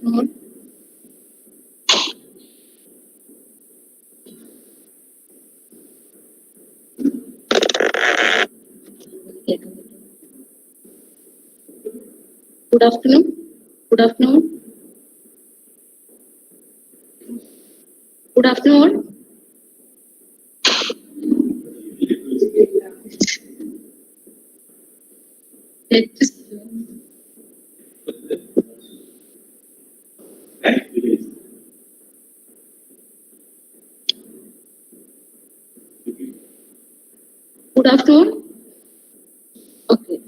No. Good afternoon. Good afternoon. Good afternoon. Let's Good afternoon. Okay.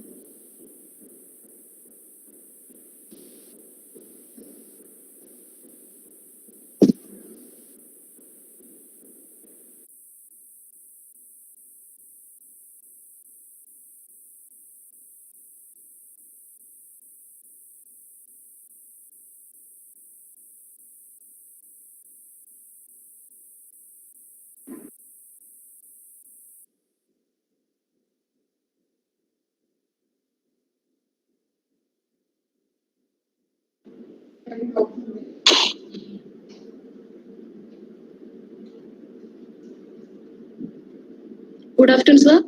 Good afternoon, sir.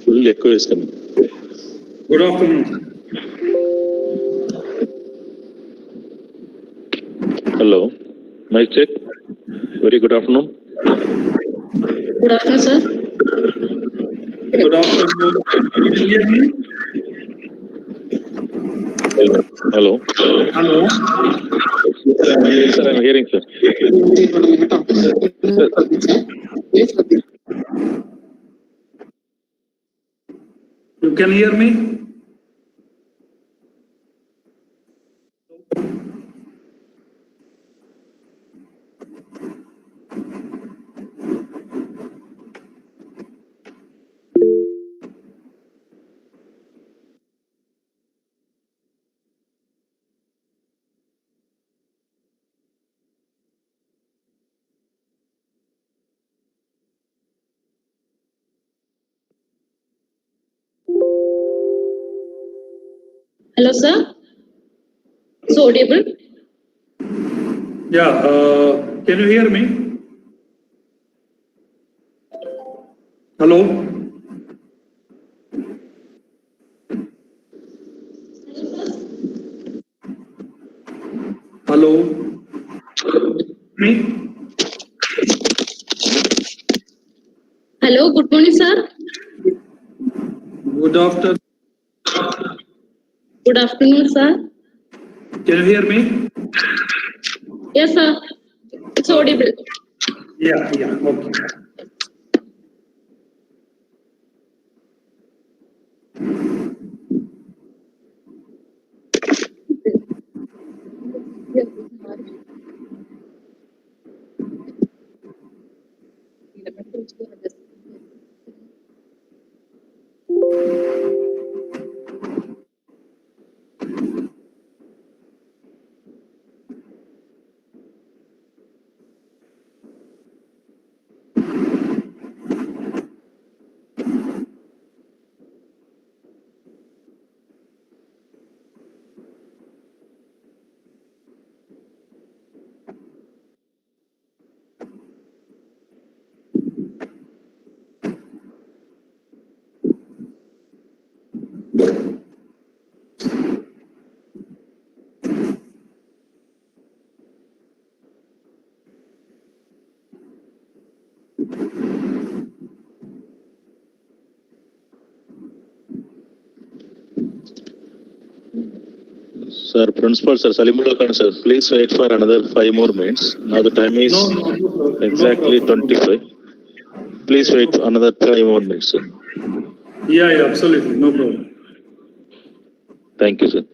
Full echo is coming. Good afternoon. Hello. Mic check. Very good afternoon. Good afternoon, sir. Good afternoon. Can you hear me? Hello. Hello. Yes, sir, I'm hearing, sir. You can hear me? Hello, sir. So audible? Yeah. Can you hear me? Hello. Hello. Me? Hello. Good morning, sir. Good afternoon. Good afternoon, sir. Can you hear me? Yes, sir. It's audible. Yeah. Okay. Sir, Principal, Sir Salimullah Khan, sir, please wait for another 5 more minutes. Now the time is No exactly problem. 25. Please wait for another 5 more minutes, sir. Yeah, absolutely. No problem. Thank you, sir.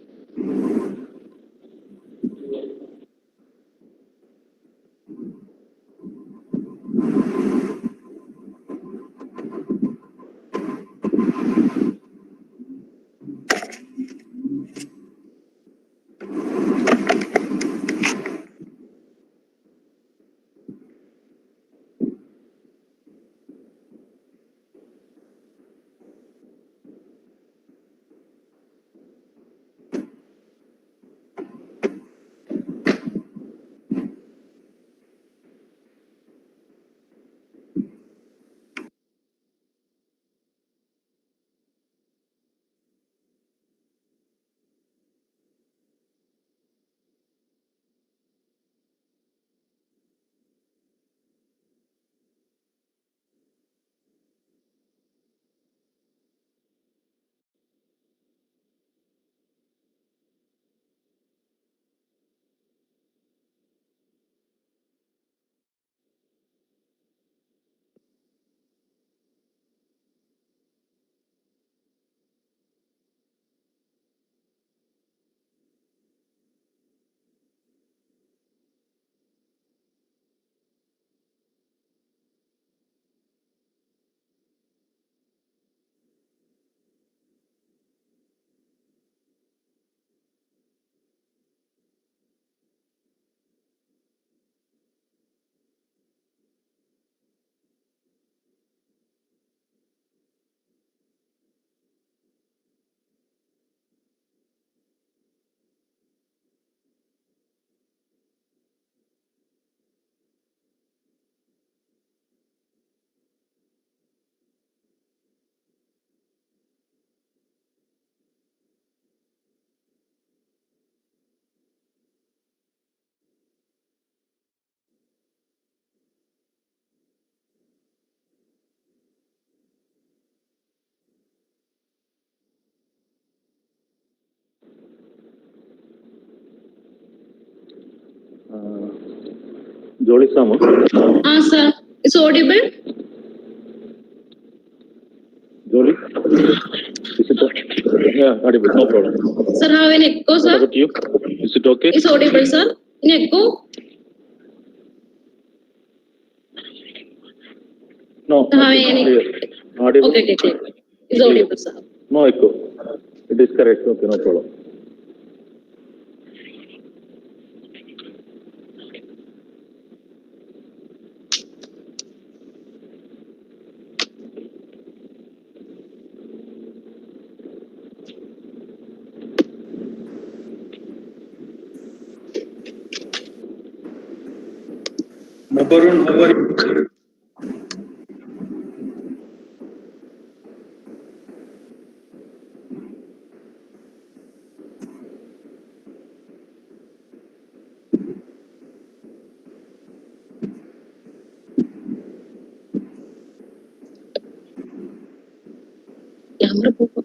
Jolly Sama. Sir. It's audible. Jolly. Is it okay? Yeah, audible. No problem. Sir, have an echo, What sir. about you? Is it okay? It's audible, sir. In echo. No. Have any? Clear. Audible. Okay. It's audible, sir. No echo. It is correct. Okay, no problem. Nabarun, how are you? Camera pop.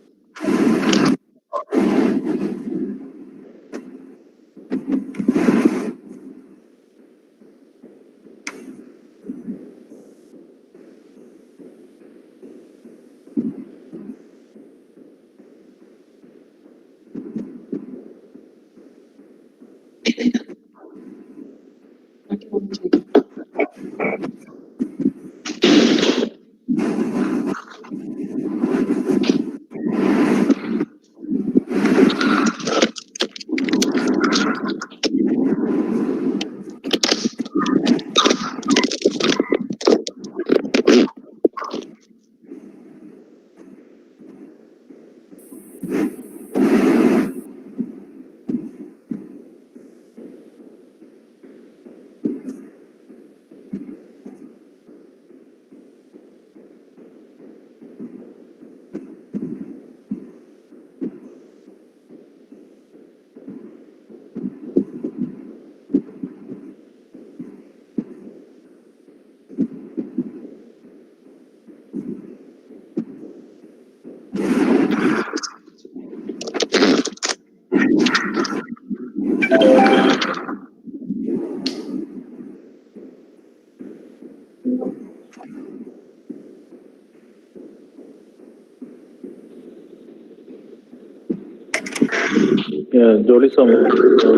Yeah, Jolly Sama.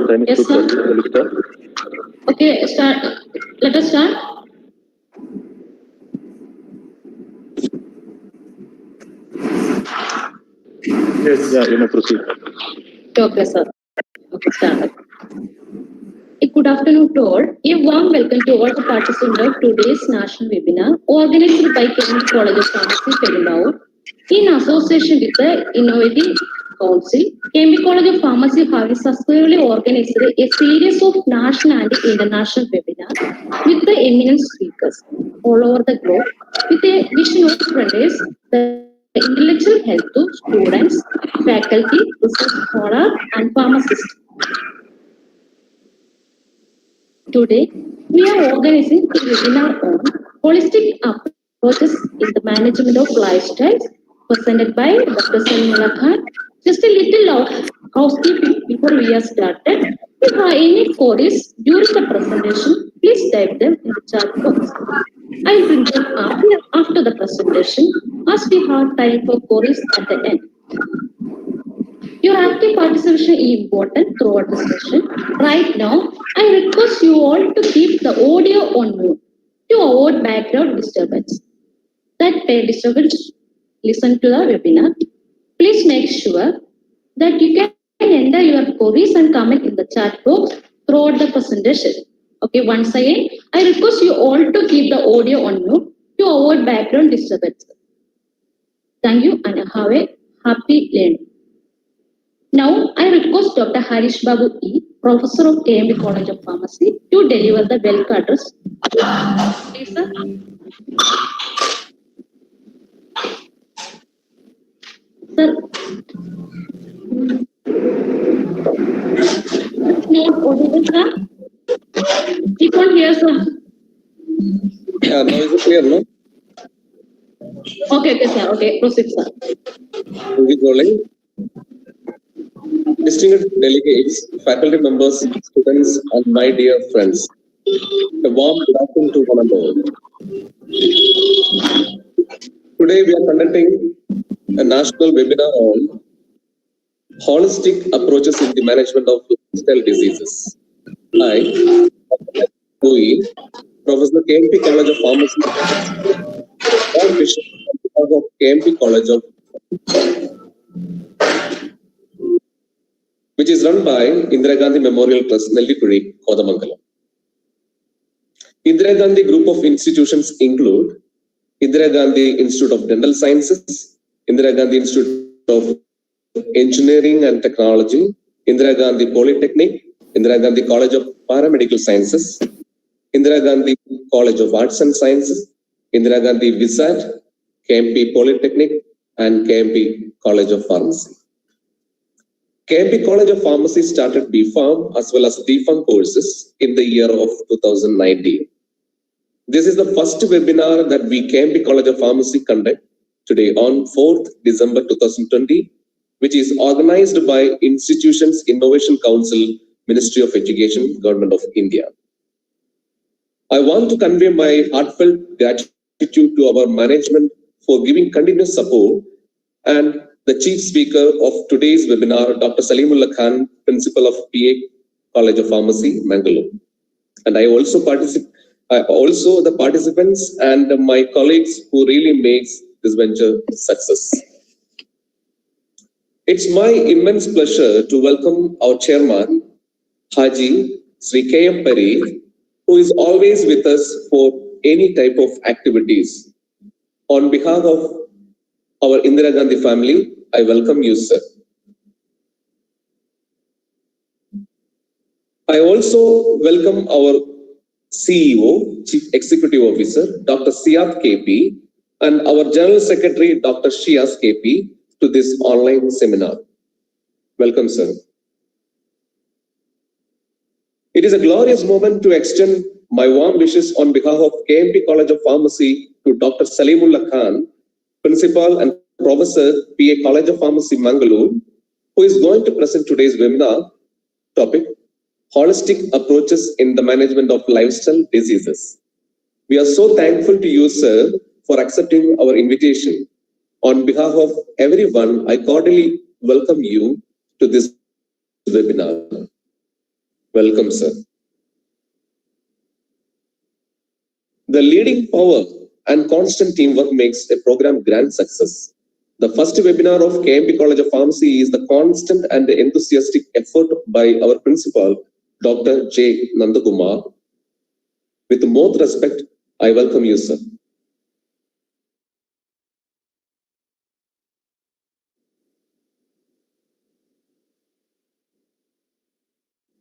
Time is Yes, too sir. short. Shall we start? Okay, start. Let us start. Yes. Yeah, you may proceed. Okay, sir. Okay, start. A good afternoon to all. A warm welcome to all the participants of today's national webinar organized by Kennedy College of Pharmacy, Perumbavoor, in association with the Innovative Council. Kennedy College of Pharmacy has successfully organized a series of national and international webinars with the eminent speakers all over the globe with a vision of Fridays, the intellectual health to students, faculty, research scholars, and pharmacists. Today, we are organizing a webinar on holistic approaches in the management of lifestyles presented by Dr. Salimullah Khan. Just a little of housekeeping before we are started. If you have any queries during the presentation, please type them in the chat box. I will bring them up after the presentation as we have time for queries at the end. Your active participation is important throughout the session. Right now, I request you all to keep the audio on mute to avoid background disturbance. That pay disturbance, listen to the webinar. Please make sure that you can enter your queries and comment in the chat box throughout the presentation. Okay, once again, I request you all to keep the audio on mute to avoid background disturbance. Thank you and have a happy learning. Now, I request Dr. Harish Babu E., Professor of KMB College of Pharmacy, to deliver the welcome address. Please, sir. Sir. Not audible, sir. We can't hear, sir. Yeah, now is it clear, no? Okay, sir. Okay, proceed, sir. Thank you, Jolly. Distinguished delegates, faculty members, students, and my dear friends. A warm good afternoon to one and all. Today we are conducting a national webinar on holistic approaches in the management of lifestyle diseases. I, Louis, Professor KMP College of Pharmacy, John Bishop of KMP College of, which is run by Indira Gandhi Memorial Trust, Nellikuri, Kodamangalam. Indira Gandhi group of institutions include Indira Gandhi Institute of Dental Sciences, Indira Gandhi Institute of Engineering and Technology, Indira Gandhi Polytechnic, Indira Gandhi College of Paramedical Sciences, Indira Gandhi College of Arts and Sciences, Indira Gandhi VISAT, KMP Polytechnic, and KMP College of Pharmacy. KMP College of Pharmacy started BPharm as well as DPharm courses in the year of 2019. This is the first webinar that we KMP College of Pharmacy conduct today on 4th December 2020, which is organized by Institutions Innovation Council, Ministry of Education, Government of India. I want to convey my heartfelt gratitude to our management for giving continuous support and the chief speaker of today's webinar, Dr. Salimullah Khan, Principal of PA College of Pharmacy, Mangalore. And I also the participants and my colleagues who really makes this venture success. It's my immense pleasure to welcome our chairman, Haji Sri K.M. Parikh, who is always with us for any type of activities. On behalf of our Indira Gandhi family, I welcome you, sir. I also welcome our CEO, Chief Executive Officer, Dr. Siat KP, and our General Secretary, Dr. Shias KP, to this online seminar. Welcome, sir. It is a glorious moment to extend my warm wishes on behalf of KMP College of Pharmacy to Dr. Salimullah Khan, Principal and Professor, PA College of Pharmacy, Mangalore, who is going to present today's webinar topic, Holistic Approaches in the Management of Lifestyle Diseases. We are so thankful to you, sir, for accepting our invitation. On behalf of everyone, I cordially welcome you to this webinar. Welcome, sir. The leading power and constant teamwork makes a program grand success. The first webinar of KMP College of Pharmacy is the constant and enthusiastic effort by our principal, Dr. J. Nandakumar. With more respect, I welcome you, sir.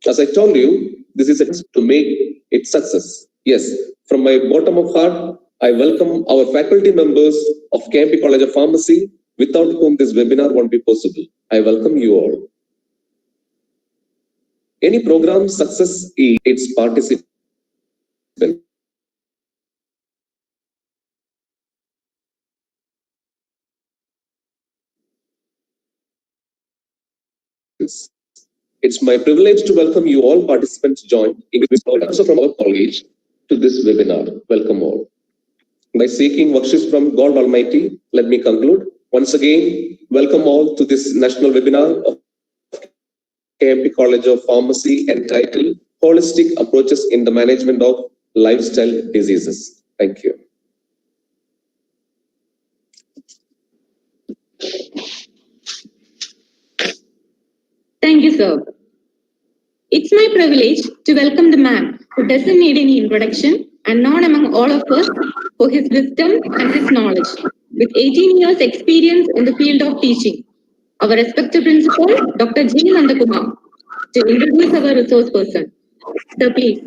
As I told you, this is to make it success. Yes, from my bottom of heart, I welcome our faculty members of KMP College of Pharmacy, without whom this webinar won't be possible. I welcome you all. Any program success is its participants. It's my privilege to welcome you all participants joined, also from our college, to this webinar. Welcome all. By seeking workshops from God Almighty, let me conclude. Once again, welcome all to this national webinar of KMP College of Pharmacy entitled Holistic Approaches in the Management of Lifestyle Diseases. Thank you. Thank you, sir. It's my privilege to welcome the man who doesn't need any introduction and known among all of us for his wisdom and his knowledge, with 18 years experience in the field of teaching. Our respected principal, Dr. J. Nandakumar, to introduce our resource person. Sir, please.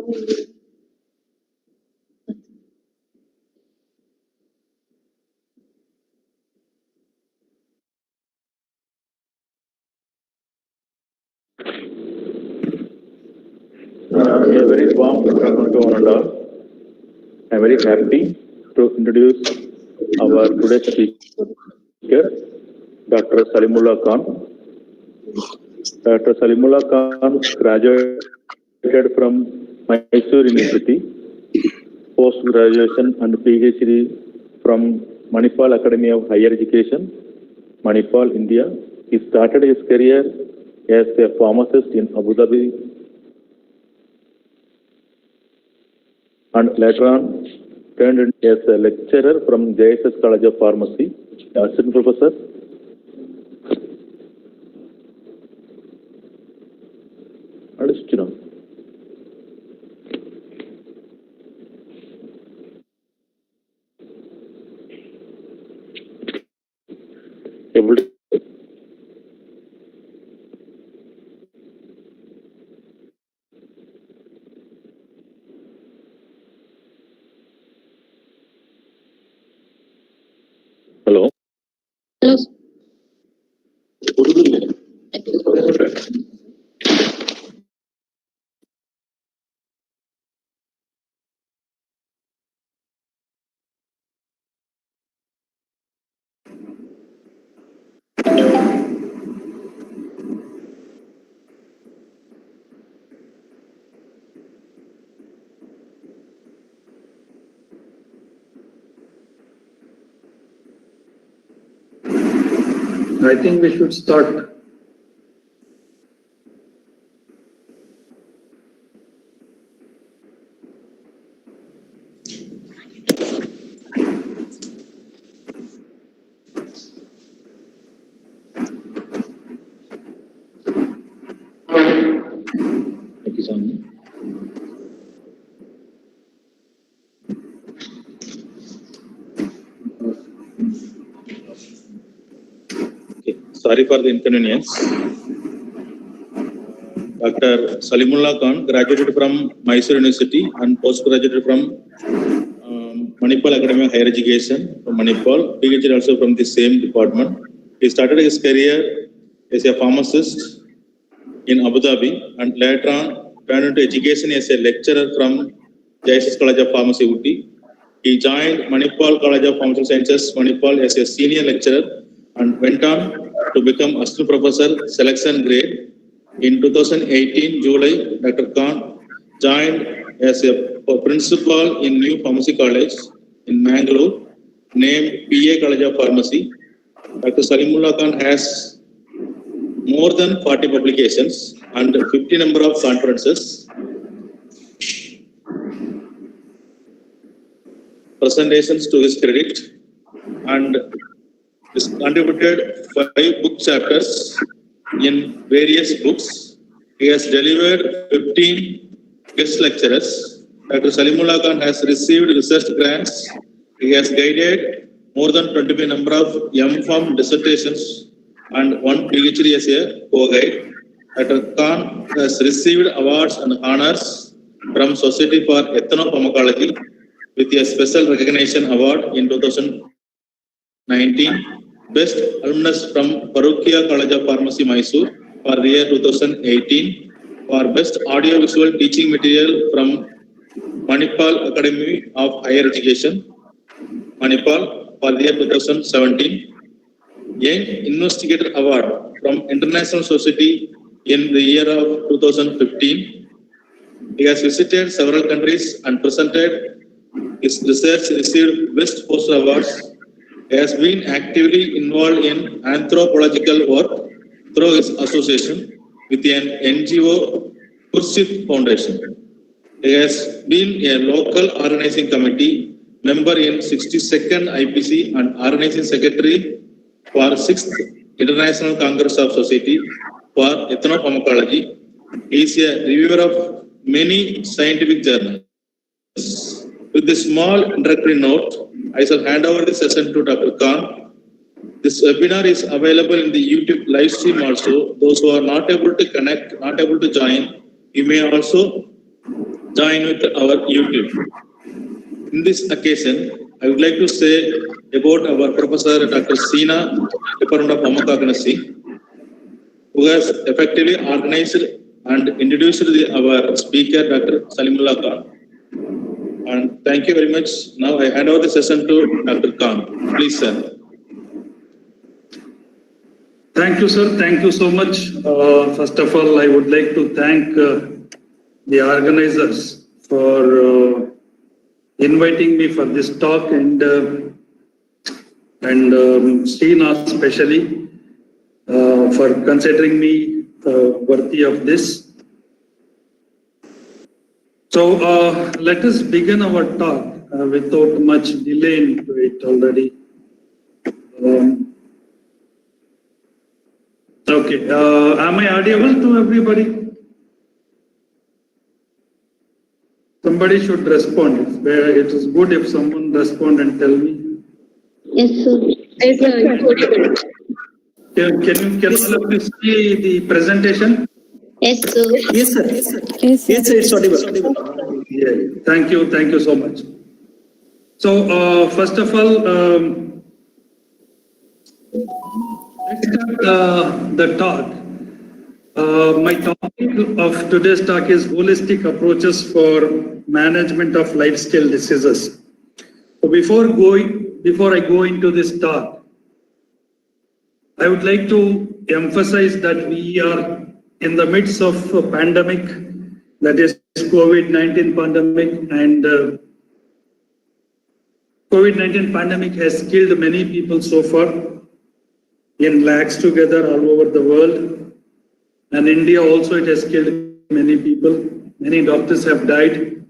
A very warm welcome to one and all. I am very happy to introduce our today's speaker, Dr. Salimullah Khan. Dr. Salimullah Khan graduated from Mysore University, post-graduation and PhD from Manipal Academy of Higher Education, Manipal, India. He started his career as a pharmacist in Abu Dhabi and later on turned as a lecturer from JSS College of Pharmacy, assistant professor. Able to hello. Hello. I think we should start. Thank you, Swami. Okay. Sorry for the inconvenience. Dr. Salimullah Khan graduated from Mysore University and postgraduated from Manipal Academy of Higher Education from Manipal, PhD also from the same department. He started his career as a pharmacist in Abu Dhabi and later on turned into education as a lecturer from JSS College of Pharmacy, Uti. He joined Manipal College of Pharmaceutical Sciences, Manipal as a senior lecturer and went on to become assistant professor selection grade. In 2018 July, Dr. Khan joined as a principal in New Pharmacy College in Mangalore, named PA College of Pharmacy. Dr. Salimullah Khan has more than 40 publications and 50 number of conferences. Presentations to his credit and has contributed 5 book chapters in various books. He has delivered 15 guest lectures. Dr. Salimullah Khan has received research grants. He has guided more than 25 number of M.Pharm dissertations and 1 PhD as a co-guide. Dr. Khan has received awards and honors from Society for Ethnopharmacology with a special recognition award in 2019. Best alumnus from Parukya College of Pharmacy, Mysore for the year 2018. For best audiovisual teaching material from Manipal Academy of Higher Education, Manipal for the year 2017. Young Investigator Award from International Society in the year of 2015. He has visited several countries and presented his research, received Best Poster Awards. He has been actively involved in anthropological work through his association with an NGO, Pursit Foundation. He has been a local organizing committee member in 62nd IPC and organizing secretary for 6th International Congress of Society for Ethnopharmacology. He is a reviewer of many scientific journals. With this small introductory note, I shall hand over the session to Dr. Khan. This webinar is available in the YouTube live stream also. Those who are not able to connect, not able to join, you may also join with our YouTube. In this occasion, I would like to say about our Professor Dr. Sina Department of Pharmacognosy, who has effectively organized and introduced our speaker, Dr. Salimullah Khan. And thank you very much. Now I hand over the session to Dr. Khan. Please, sir. Thank you, sir. Thank you so much. First of all, I would like to thank the organizers for inviting me for this talk, and Srina especially for considering me worthy of this. So let us begin our talk without much delay into it already. Okay, am I audible to everybody? Somebody should respond. It is good if someone respond and tell me. Yes, sir. Yes, sir. Can all of you see the presentation? Yes, sir. Yes, sir. Yes, sir. Yes, sir. It's audible. Yeah. Thank you so much. So first of all, let's start the talk. My topic of today's talk is holistic approaches for management of lifestyle diseases. So before I go into this talk, I would like to emphasize that we are in the midst of a pandemic, that is COVID-19 pandemic, and COVID-19 pandemic has killed many people so far, in lakhs together all over the world. And India also, it has killed many people. Many doctors have died.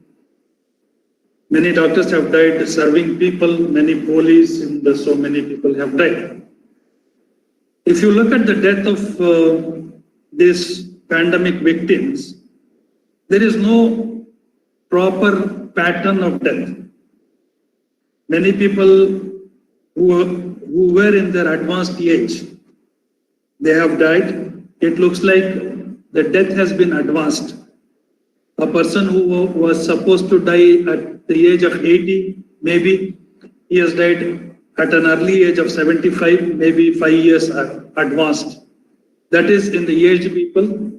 Many doctors have died serving people, many police, and so many people have died. If you look at the death of these pandemic victims, there is no proper pattern of death. Many people who were in their advanced age, they have died. It looks like the death has been advanced. A person who was supposed to die at the age of 80, maybe he has died at an early age of 75, maybe 5 years advanced. That is in the aged people.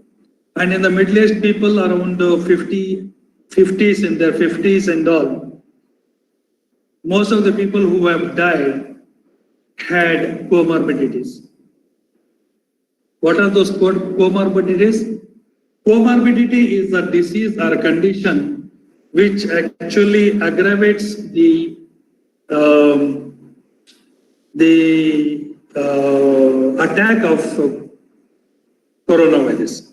And in the middle-aged people, around 50s, in their 50s and all, most of the people who have died had comorbidities. What are those comorbidities? Comorbidity is a disease or a condition which actually aggravates the attack of coronavirus,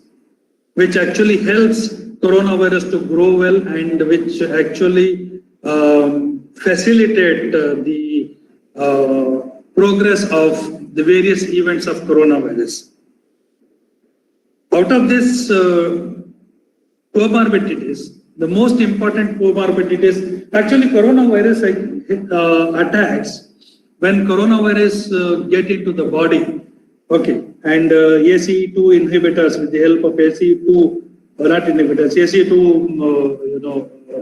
which actually helps coronavirus to grow well, and which actually facilitate the progress of the various events of coronavirus. Out of this comorbidities, the most important comorbidities, actually coronavirus attacks when coronavirus get into the body. Okay, and ACE2 inhibitors, with the help of ACE2, not inhibitors, ACE2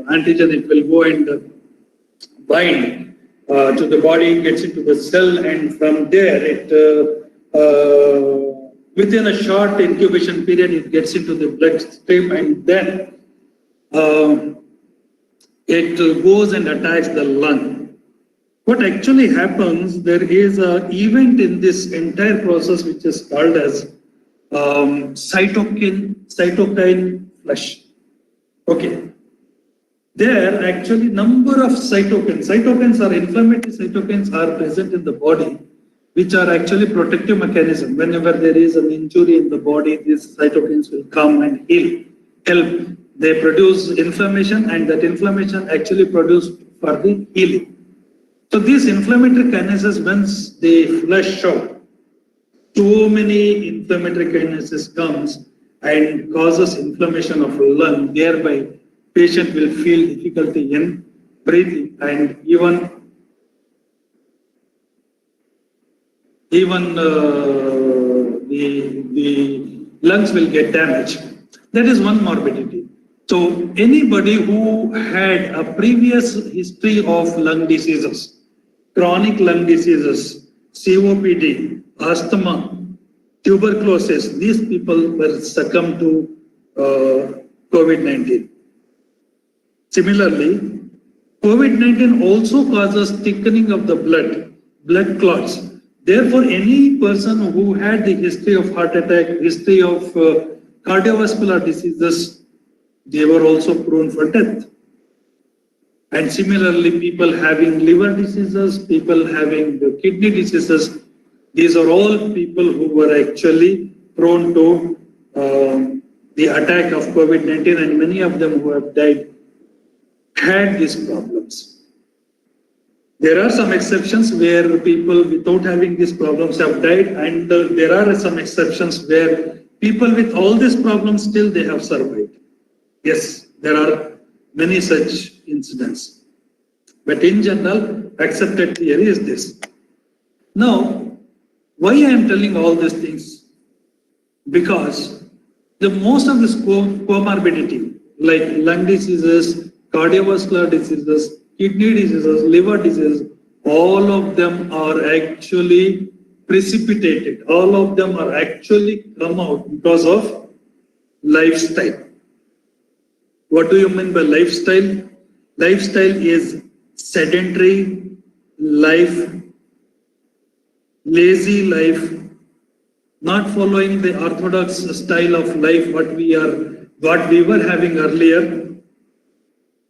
antigen, it will go and bind to the body, gets into the cell, and from there it within a short incubation period, it gets into the bloodstream, and then it goes and attacks the lung. What actually happens, there is an event in this entire process which is called as cytokine flush. Okay. There actually number of cytokines are inflammatory cytokines are present in the body, which are actually protective mechanism. Whenever there is an injury in the body, these cytokines will come and help. They produce inflammation, and that inflammation actually produced for the healing. So these inflammatory kinases, once they flush out, so many inflammatory kinases comes and causes inflammation of lung. Thereby, patient will feel difficulty in breathing, and even the lungs will get damaged. That is one morbidity. So anybody who had a previous history of lung diseases, chronic lung diseases, COPD, asthma, tuberculosis, these people were succumbed to COVID-19. Similarly, COVID-19 also causes thickening of the blood clots. Therefore, any person who had the history of heart attack, history of cardiovascular diseases, they were also prone for death. And similarly, people having liver diseases, people having the kidney diseases, these are all people who were actually prone to the attack of COVID-19, and many of them who have died had these problems. There are some exceptions where people without having these problems have died, and there are some exceptions where people with all these problems still they have survived. Yes, there are many such incidents. But in general, accepted theory is this. Now, why I am telling all these things? Because the most of this comorbidity, like lung diseases, cardiovascular diseases, kidney diseases, liver diseases, all of them are actually precipitated. All of them are actually come out because of lifestyle. What do you mean by lifestyle? Lifestyle is sedentary life, lazy life, not following the orthodox style of life what we were having earlier,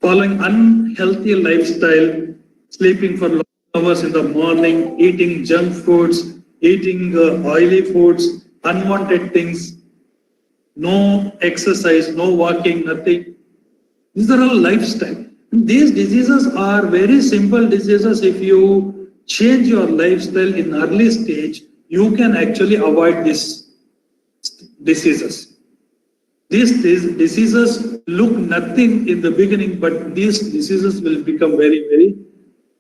following unhealthy lifestyle, sleeping for long hours in the morning, eating junk foods, eating oily foods, unwanted things, no exercise, no walking, nothing. These are all lifestyle. These diseases are very simple diseases. If you change your lifestyle in early stage, you can actually avoid these diseases. These diseases look nothing in the beginning, but these diseases will become very, very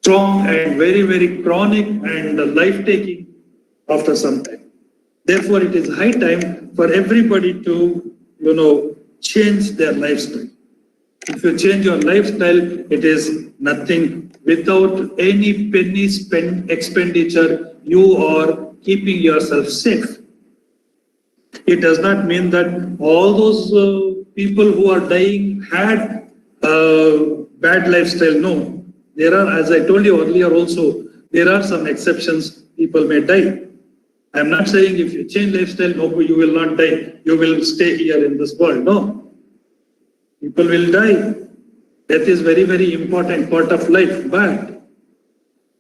strong and very, very chronic and life-taking after some time. Therefore, it is high time for everybody to, change their lifestyle. If you change your lifestyle, it is nothing. Without any penny expenditure, you are keeping yourself safe. It does not mean that all those people who are dying had bad lifestyle. No, there are, as I told you earlier also, there are some exceptions. People may die. I am not saying if you change lifestyle, no, you will not die. You will stay here in this world. No. People will die. Death is very, very important part of life, but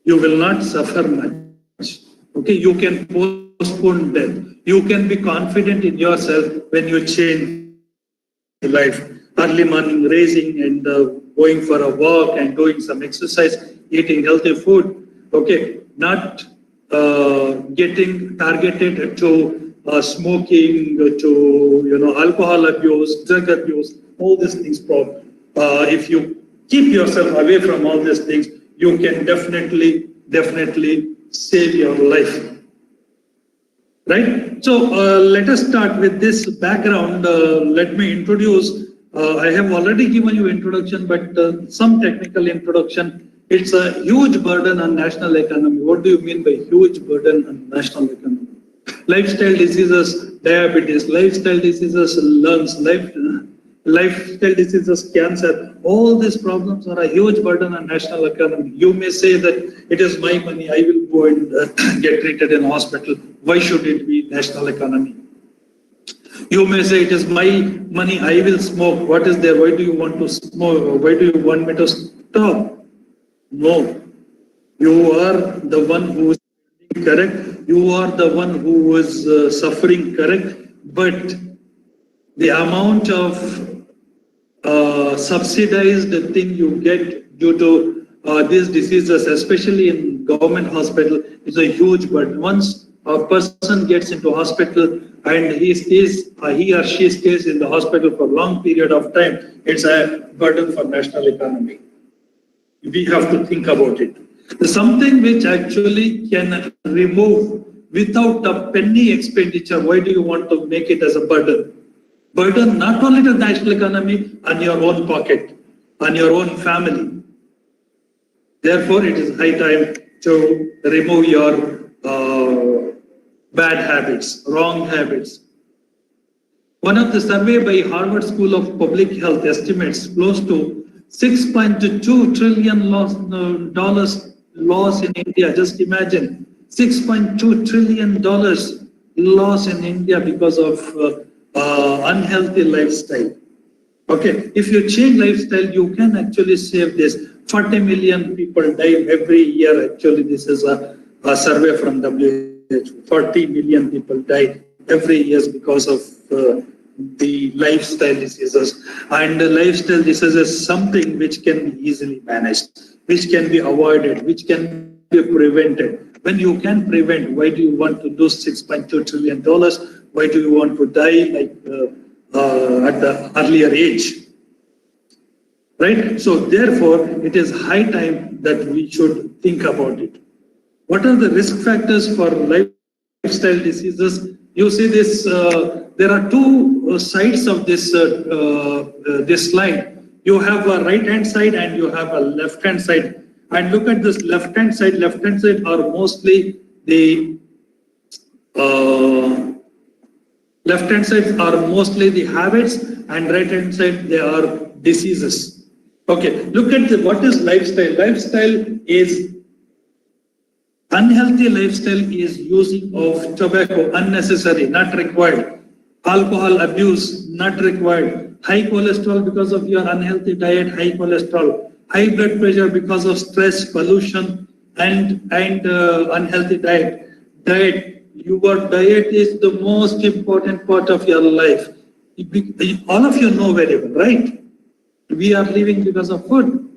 you will not suffer much. Okay, you can postpone death. You can be confident in yourself when you change life. Early morning raising and going for a walk and doing some exercise, eating healthy food. Okay, not getting targeted to smoking, to alcohol abuse, drug abuse, all these things. If you keep yourself away from all these things, you can definitely save your life. Right? So let us start with this background. Let me introduce. I have already given you introduction, but some technical introduction. It's a huge burden on national economy. What do you mean by huge burden on national economy? Lifestyle diseases, diabetes, lifestyle diseases, lungs, lifestyle diseases, cancer. All these problems are a huge burden on national economy. You may say that it is my money, I will go and get treated in hospital. Why should it be national economy? You may say it is my money, I will smoke. What is there? Why do you want to smoke? Why do you want me to stop? No. You are the one who is correct. You are the one who is suffering, correct. But the amount of subsidized thing you get due to these diseases, especially in government hospital, is a huge burden. Once a person gets into hospital and he or she stays in the hospital for a long period of time, it's a burden for national economy. We have to think about it. Something which actually can remove without a penny expenditure. Why do you want to make it as a burden? burden not only the national economy, on your own pocket, on your own family. Therefore, it is high time to remove your bad habits, wrong habits. One of the survey by Harvard School of Public Health estimates close to $6.2 trillion loss in India. Just imagine, $6.2 trillion loss in India because of unhealthy lifestyle. Okay, if you change lifestyle, you can actually save this. 40 million people die every year. Actually, this is a survey from WHO. 40 million people die every year because of the lifestyle diseases. And the lifestyle diseases is something which can be easily managed, which can be avoided, which can be prevented. When you can prevent, why do you want to lose $6.2 trillion? Why do you want to die like at the earlier age? Right? So therefore, it is high time that we should think about it. What are the risk factors for lifestyle diseases? You see this, there are two sides of this, this slide. You have a right-hand side and you have a left-hand side. And look at this left-hand side. Left-hand side are mostly the, left-hand side are mostly the habits, and right-hand side, they are diseases. Okay, look at what is lifestyle. Lifestyle is unhealthy lifestyle is using of tobacco, unnecessary, not required. Alcohol abuse, not required. High cholesterol because of your unhealthy diet, high cholesterol. High blood pressure because of stress, pollution, and unhealthy diet. Your diet is the most important part of your life. All of you know very well, right? We are living because of food.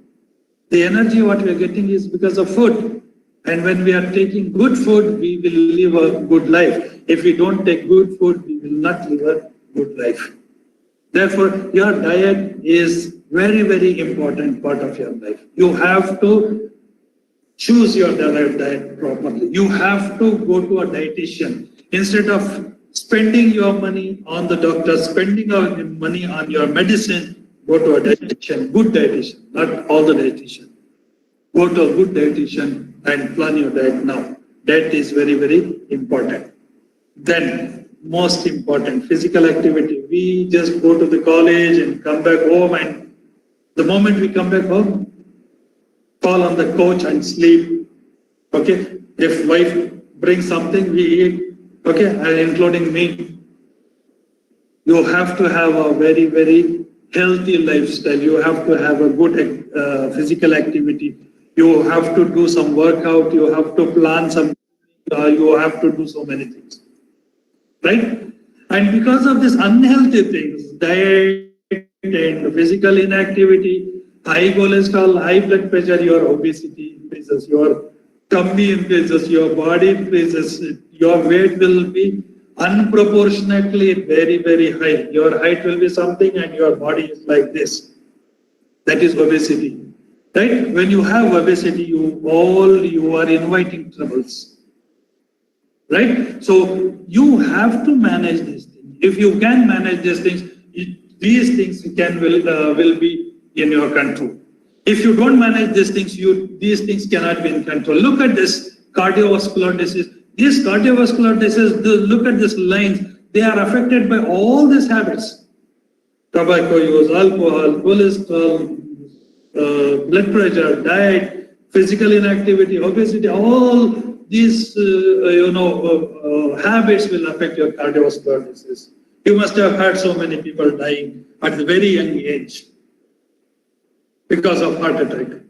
The energy what we are getting is because of food. And when we are taking good food, we will live a good life. If we don't take good food, we will not live a good life. Therefore, your diet is very, very important part of your life. You have to choose your diet properly. You have to go to a dietitian. Instead of spending your money on the doctor, spending your money on your medicine, go to a dietitian, good dietitian, not all the dietitian. Go to a good dietitian and plan your diet now. Diet is very, very important. Then, most important, physical activity. We just go to the college and come back home, and the moment we come back home, fall on the couch and sleep. Okay, if wife brings something, we eat. Okay, and including me. You have to have a very, very healthy lifestyle. You have to have a good physical activity. You have to do some workout. You have to plan some. You have to do so many things, right? And because of this unhealthy things, diet and physical inactivity, high cholesterol, high blood pressure, your obesity increases, your tummy increases, your body increases, your weight will be unproportionately very, very high. Your height will be something and your body is like this. That is obesity. Right? When you have obesity, you are inviting troubles. Right? So you have to manage these things. If you can manage these things, these things will be in your control. If you don't manage these things, these things cannot be in control. Look at this cardiovascular disease. This cardiovascular disease, look at this lines. They are affected by all these habits. Tobacco use, alcohol, cholesterol, blood pressure, diet, physical inactivity, obesity, all these habits will affect your cardiovascular disease. You must have heard so many people dying at the very young age because of heart attack.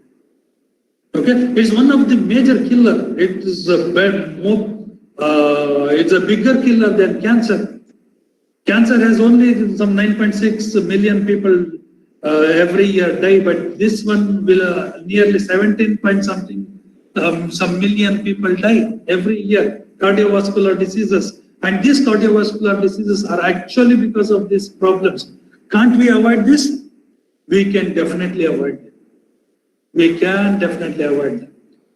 Okay, it's one of the major killer. It is it's a bigger killer than cancer. Cancer has only some 9.6 million people every year die, but this one will nearly 17 point something some million people die every year. Cardiovascular diseases, and these cardiovascular diseases are actually because of these problems. Can't we avoid this? We can definitely avoid it. We can definitely avoid them,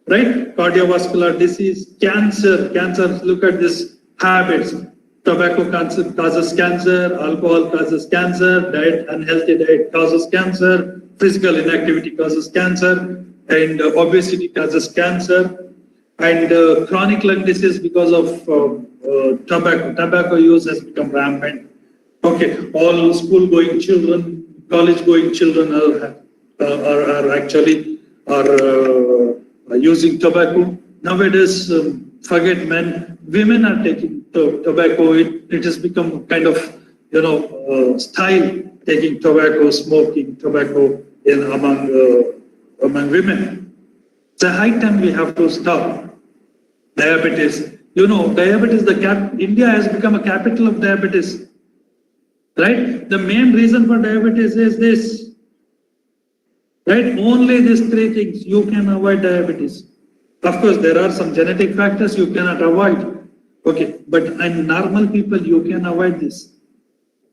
right? Cardiovascular disease, cancer. Look at this habits. tobacco causes cancer, alcohol causes cancer, unhealthy diet causes cancer, physical inactivity causes cancer, and obesity causes cancer, and chronic lung disease because of tobacco. Tobacco use has become rampant. Okay, all school-going children, college-going children are actually using tobacco. Nowadays, forget men, women are taking tobacco. It has become kind of, style, taking tobacco, smoking tobacco among women. It's a high time we have to stop. Diabetes. Diabetes, India has become a capital of diabetes. Right? The main reason for diabetes is this. Right? Only these three things you can avoid diabetes. Of course, there are some genetic factors you cannot avoid. Okay, but in normal people, you can avoid this.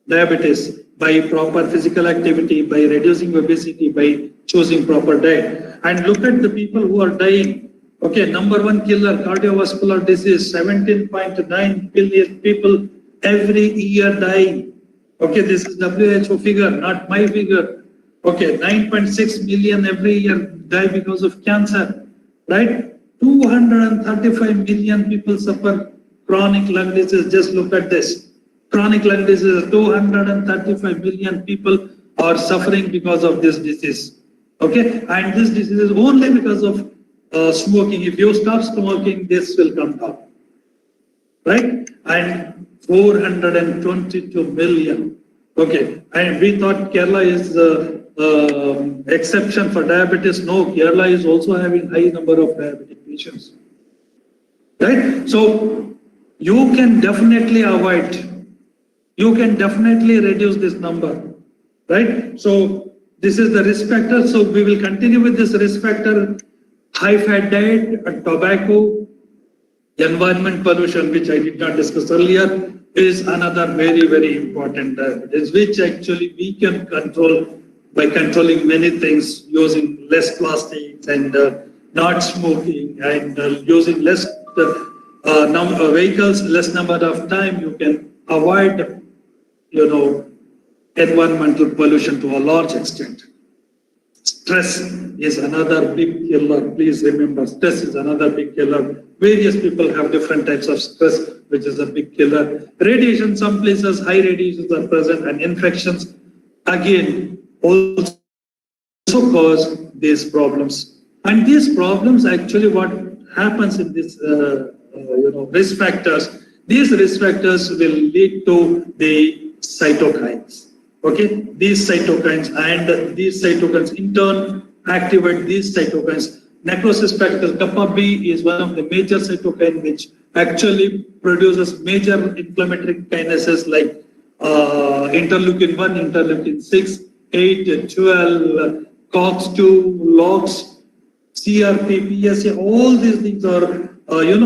Diabetes by proper physical activity, by reducing obesity, by choosing proper diet. And look at the people who are dying. Okay, number one killer, cardiovascular disease, 17.9 billion people every year dying. Okay, this is WHO figure, not my figure. Okay, 9.6 million every year die because of cancer, right? 235 million people suffer chronic lung disease. Just look at this. Chronic lung disease, 235 million people are suffering because of this disease. Okay, and this disease is only because of smoking. If you stop smoking, this will come down, right? And 422 million. Okay, and we thought Kerala is exception for diabetes. No, Kerala is also having high number of diabetic patients, right? So you can definitely avoid. You can definitely reduce this number, right? So this is the risk factor. So we will continue with this risk factor. High-fat diet, tobacco, environment pollution, which I did not discuss earlier, is another very, very important diabetes, which actually we can control by controlling many things, using less plastics and not smoking and using less vehicles, less number of time. You can avoid, environmental pollution to a large extent. Stress is another big killer. Please remember, stress is another big killer. Various people have different types of stress, which is a big killer. Radiation, some places high radiations are present, and infections again also cause these problems. And these problems, actually, what happens in this, risk factors, these risk factors will lead to the cytokines. Okay, these cytokines, and these cytokines in turn activate these cytokines. Necrosis factor kappa B is one of the major cytokine which actually produces major inflammatory kinases like interleukin 1, interleukin 6, 8, 12, COX2, LOX, CRP, PSA. All these things are,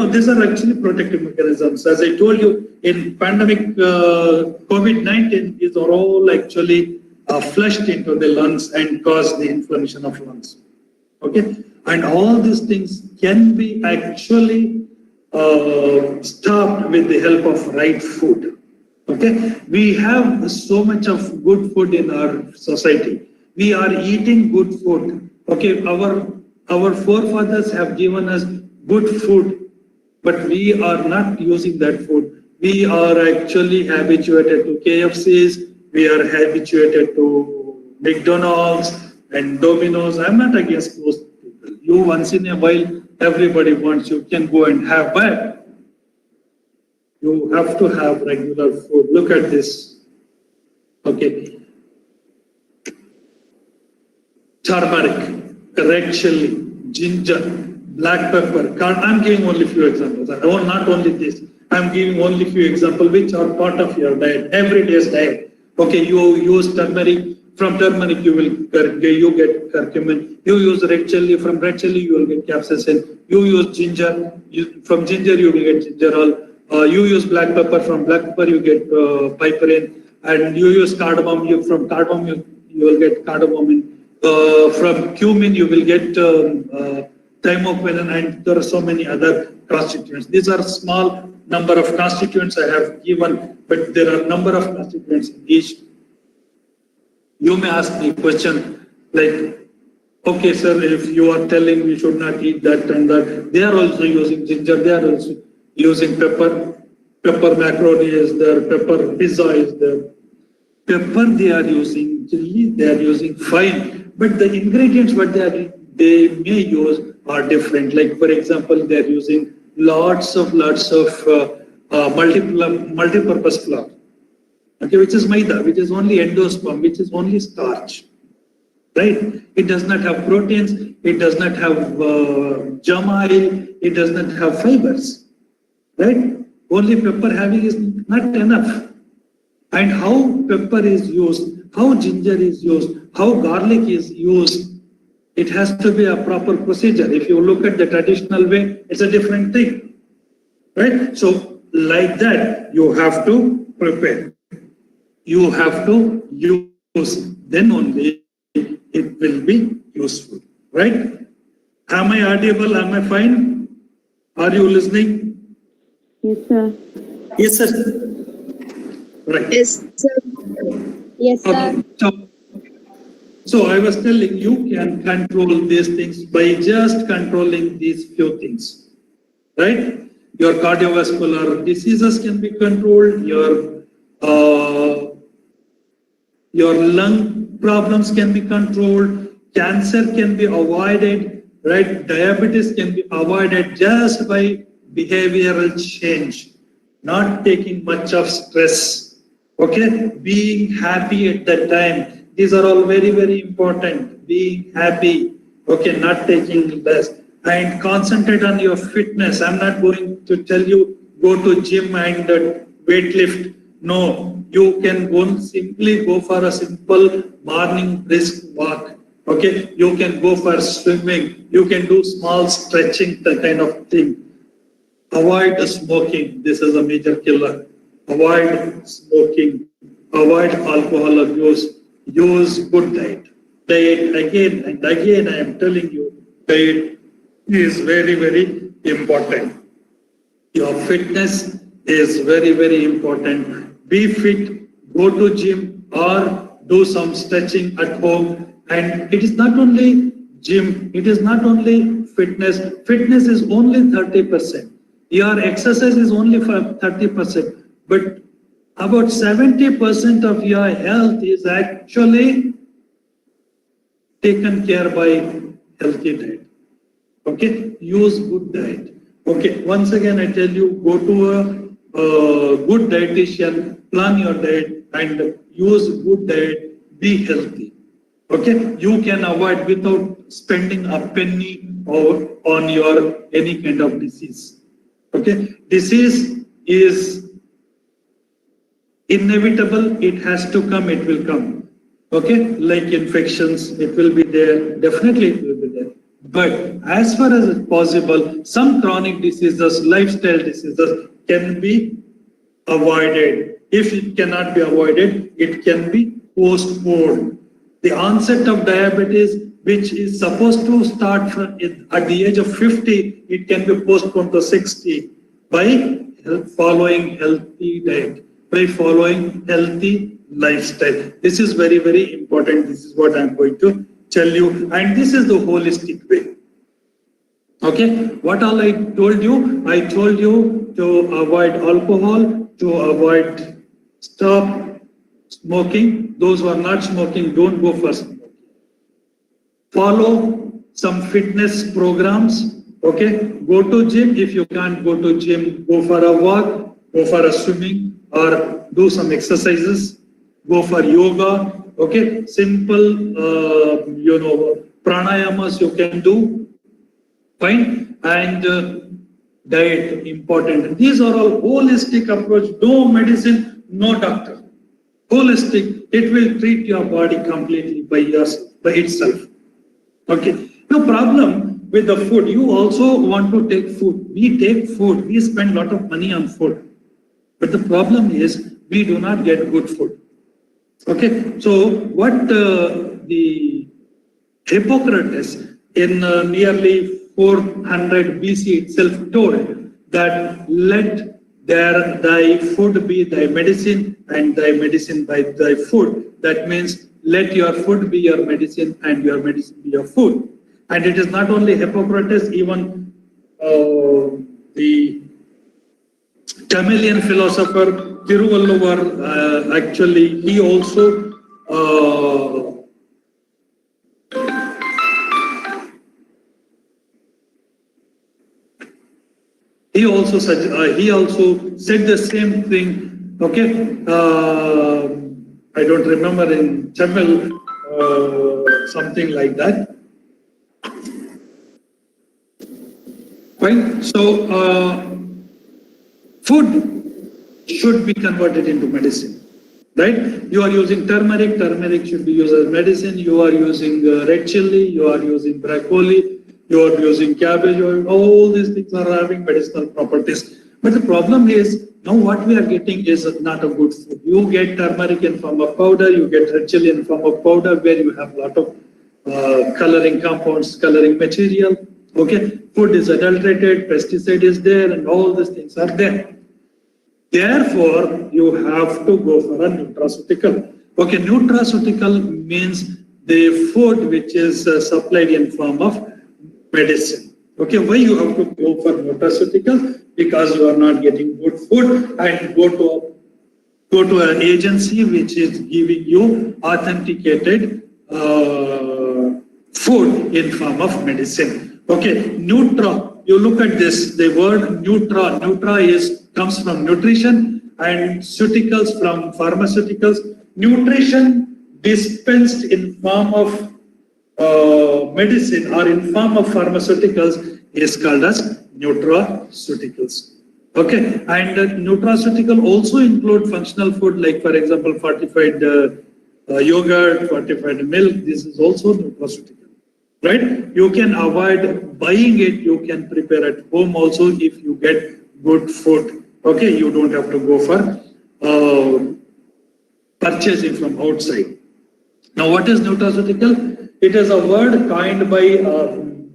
these are actually protective mechanisms. As I told you, in pandemic COVID-19, these are all actually flushed into the lungs and cause the inflammation of lungs. Okay, and all these things can be actually stopped with the help of right food. Okay, we have so much of good food in our society. We are eating good food. Okay, our forefathers have given us good food, but we are not using that food. We are actually habituated to KFCs. We are habituated to McDonald's and Domino's. I'm not against those people. You once in a while, everybody wants, you can go and have, but you have to have regular food. Look at this. Okay. Turmeric, red chili, ginger, black pepper. I'm giving only few examples. Not only this. I'm giving only few examples which are part of your diet, everyday's diet. Okay, you use turmeric. From turmeric, you get curcumin. You use red chili. From red chili, you will get capsaicin. You use ginger. From ginger, you will get gingerol. You use black pepper. From black pepper, you get piperine. And you use cardamom. From cardamom, you will get cardamom. From cumin, you will get thymoquinone, and there are so many other constituents. These are small number of constituents I have given, but there are number of constituents in each. You may ask me a question like, okay, sir, if you are telling we should not eat that and that, they are also using ginger, they are also using pepper. Pepper macaroni is there, pepper pizza is there. Pepper they are using, chili they are using, fine. But the ingredients what they may use are different. Like for example, they are using lots of multi-purpose flour, okay, which is maida, which is only endosperm, which is only starch, right? It does not have proteins, it does not have germ-oil, it does not have fibers, right? Only pepper having is not enough. And how pepper is used, how ginger is used, how garlic is used, it has to be a proper procedure. If you look at the traditional way, it's a different thing, right? So like that, you have to prepare. You have to use, then only it will be useful, right? Am I audible? Am I fine? Are you listening? Yes, sir. Yes, sir. Right. Yes, sir. Yes, sir. Okay. So I was telling you can control these things by just controlling these few things, right? Your cardiovascular diseases can be controlled, your lung problems can be controlled, cancer can be avoided, right? Diabetes can be avoided just by behavioral change, not taking much of stress, okay? Being happy at that time. These are all very, very important. Being happy, okay, not taking less. And concentrate on your fitness. I'm not going to tell you go to gym and weight lift. No, you can simply go for a simple morning brisk walk. Okay, you can go for swimming. You can do small stretching, that kind of thing. Avoid smoking. This is a major killer. Avoid smoking. Avoid alcohol abuse. Use good diet. Diet again and again. I am telling you, diet is very, very important. Your fitness is very, very important. Be fit, go to gym or do some stretching at home. And it is not only gym, it is not only fitness. Fitness is only 30%. Your exercise is only for 30%. But about 70% of your health is actually taken care by healthy diet. Okay, use good diet. Okay, once again I tell you, go to a good dietitian, plan your diet and use good diet, be healthy. Okay, you can avoid without spending a penny on your any kind of disease. Okay, disease is inevitable, it has to come, it will come. Okay, like infections, it will be there, definitely it will be there. But as far as possible, some chronic diseases, lifestyle diseases can be avoided. If it cannot be avoided, it can be postponed. The onset of diabetes, which is supposed to start at the age of 50, it can be postponed to 60 by following healthy diet, by following healthy lifestyle. This is very, very important. This is what I'm going to tell you. And this is the holistic way. Okay, what all I told you? I told you to avoid alcohol, to avoid stop smoking. Those who are not smoking, don't go for smoking. Follow some fitness programs. Okay, go to gym. If you can't go to gym, go for a walk, go for a swimming, or do some exercises. Go for yoga. Okay, simple, pranayamas you can do. Fine, and diet important. These are all holistic approach. No medicine, no doctor. Holistic, it will treat your body completely by itself. Okay, no problem with the food. You also want to take food. We take food. We spend a lot of money on food. But the problem is we do not get good food. Okay, so what the Hippocrates in nearly 400 BC itself told that let thy food be thy medicine and thy medicine by thy food. That means let your food be your medicine and your medicine be your food. And it is not only Hippocrates, even the Tamilian philosopher Tiruvalluvar, actually, he also he also said the same thing. Okay, I don't remember in Tamil something like that. Fine. So food should be converted into medicine, right? You are using turmeric. Turmeric should be used as medicine. You are using red chili. You are using broccoli. You are using cabbage oil. All these things are having medicinal properties. But the problem is now what we are getting is not a good food. You get turmeric in form of powder. You get red chili in form of powder, where you have a lot of coloring compounds, coloring material. Okay, food is adulterated, pesticide is there, and all these things are there. Therefore, you have to go for a nutraceutical. Okay, nutraceutical means the food which is supplied in form of medicine. Okay, why you have to go for nutraceutical? Because you are not getting good food, and go to an agency which is giving you authenticated food in form of medicine. Okay, nutra. You look at this. The word nutra. Nutra comes from nutrition, and ceuticals from pharmaceuticals. Nutrition dispensed in form of medicine or in form of pharmaceuticals is called as nutraceuticals. Okay, and nutraceutical also include functional food, like for example fortified yogurt, fortified milk. This is also nutraceutical. Right? You can avoid buying it. You can prepare at home also if you get good food. Okay, you don't have to go for purchasing from outside. Now, what is nutraceutical? It is a word coined by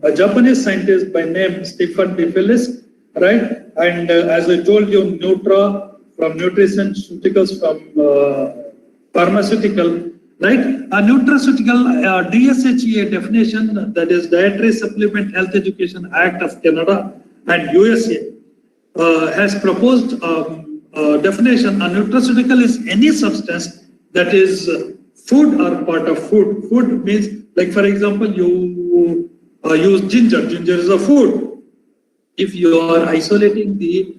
a Japanese scientist by name Stephen D. Phillips, right? And as I told you, nutra from nutrition, ceuticals from pharmaceutical. Right? A nutraceutical DSHEA definition, that is Dietary Supplement Health Education Act of Canada and USA, has proposed definition. A nutraceutical is any substance that is food or part of food. Food means, like for example, you use ginger. Ginger is a food. If you are isolating the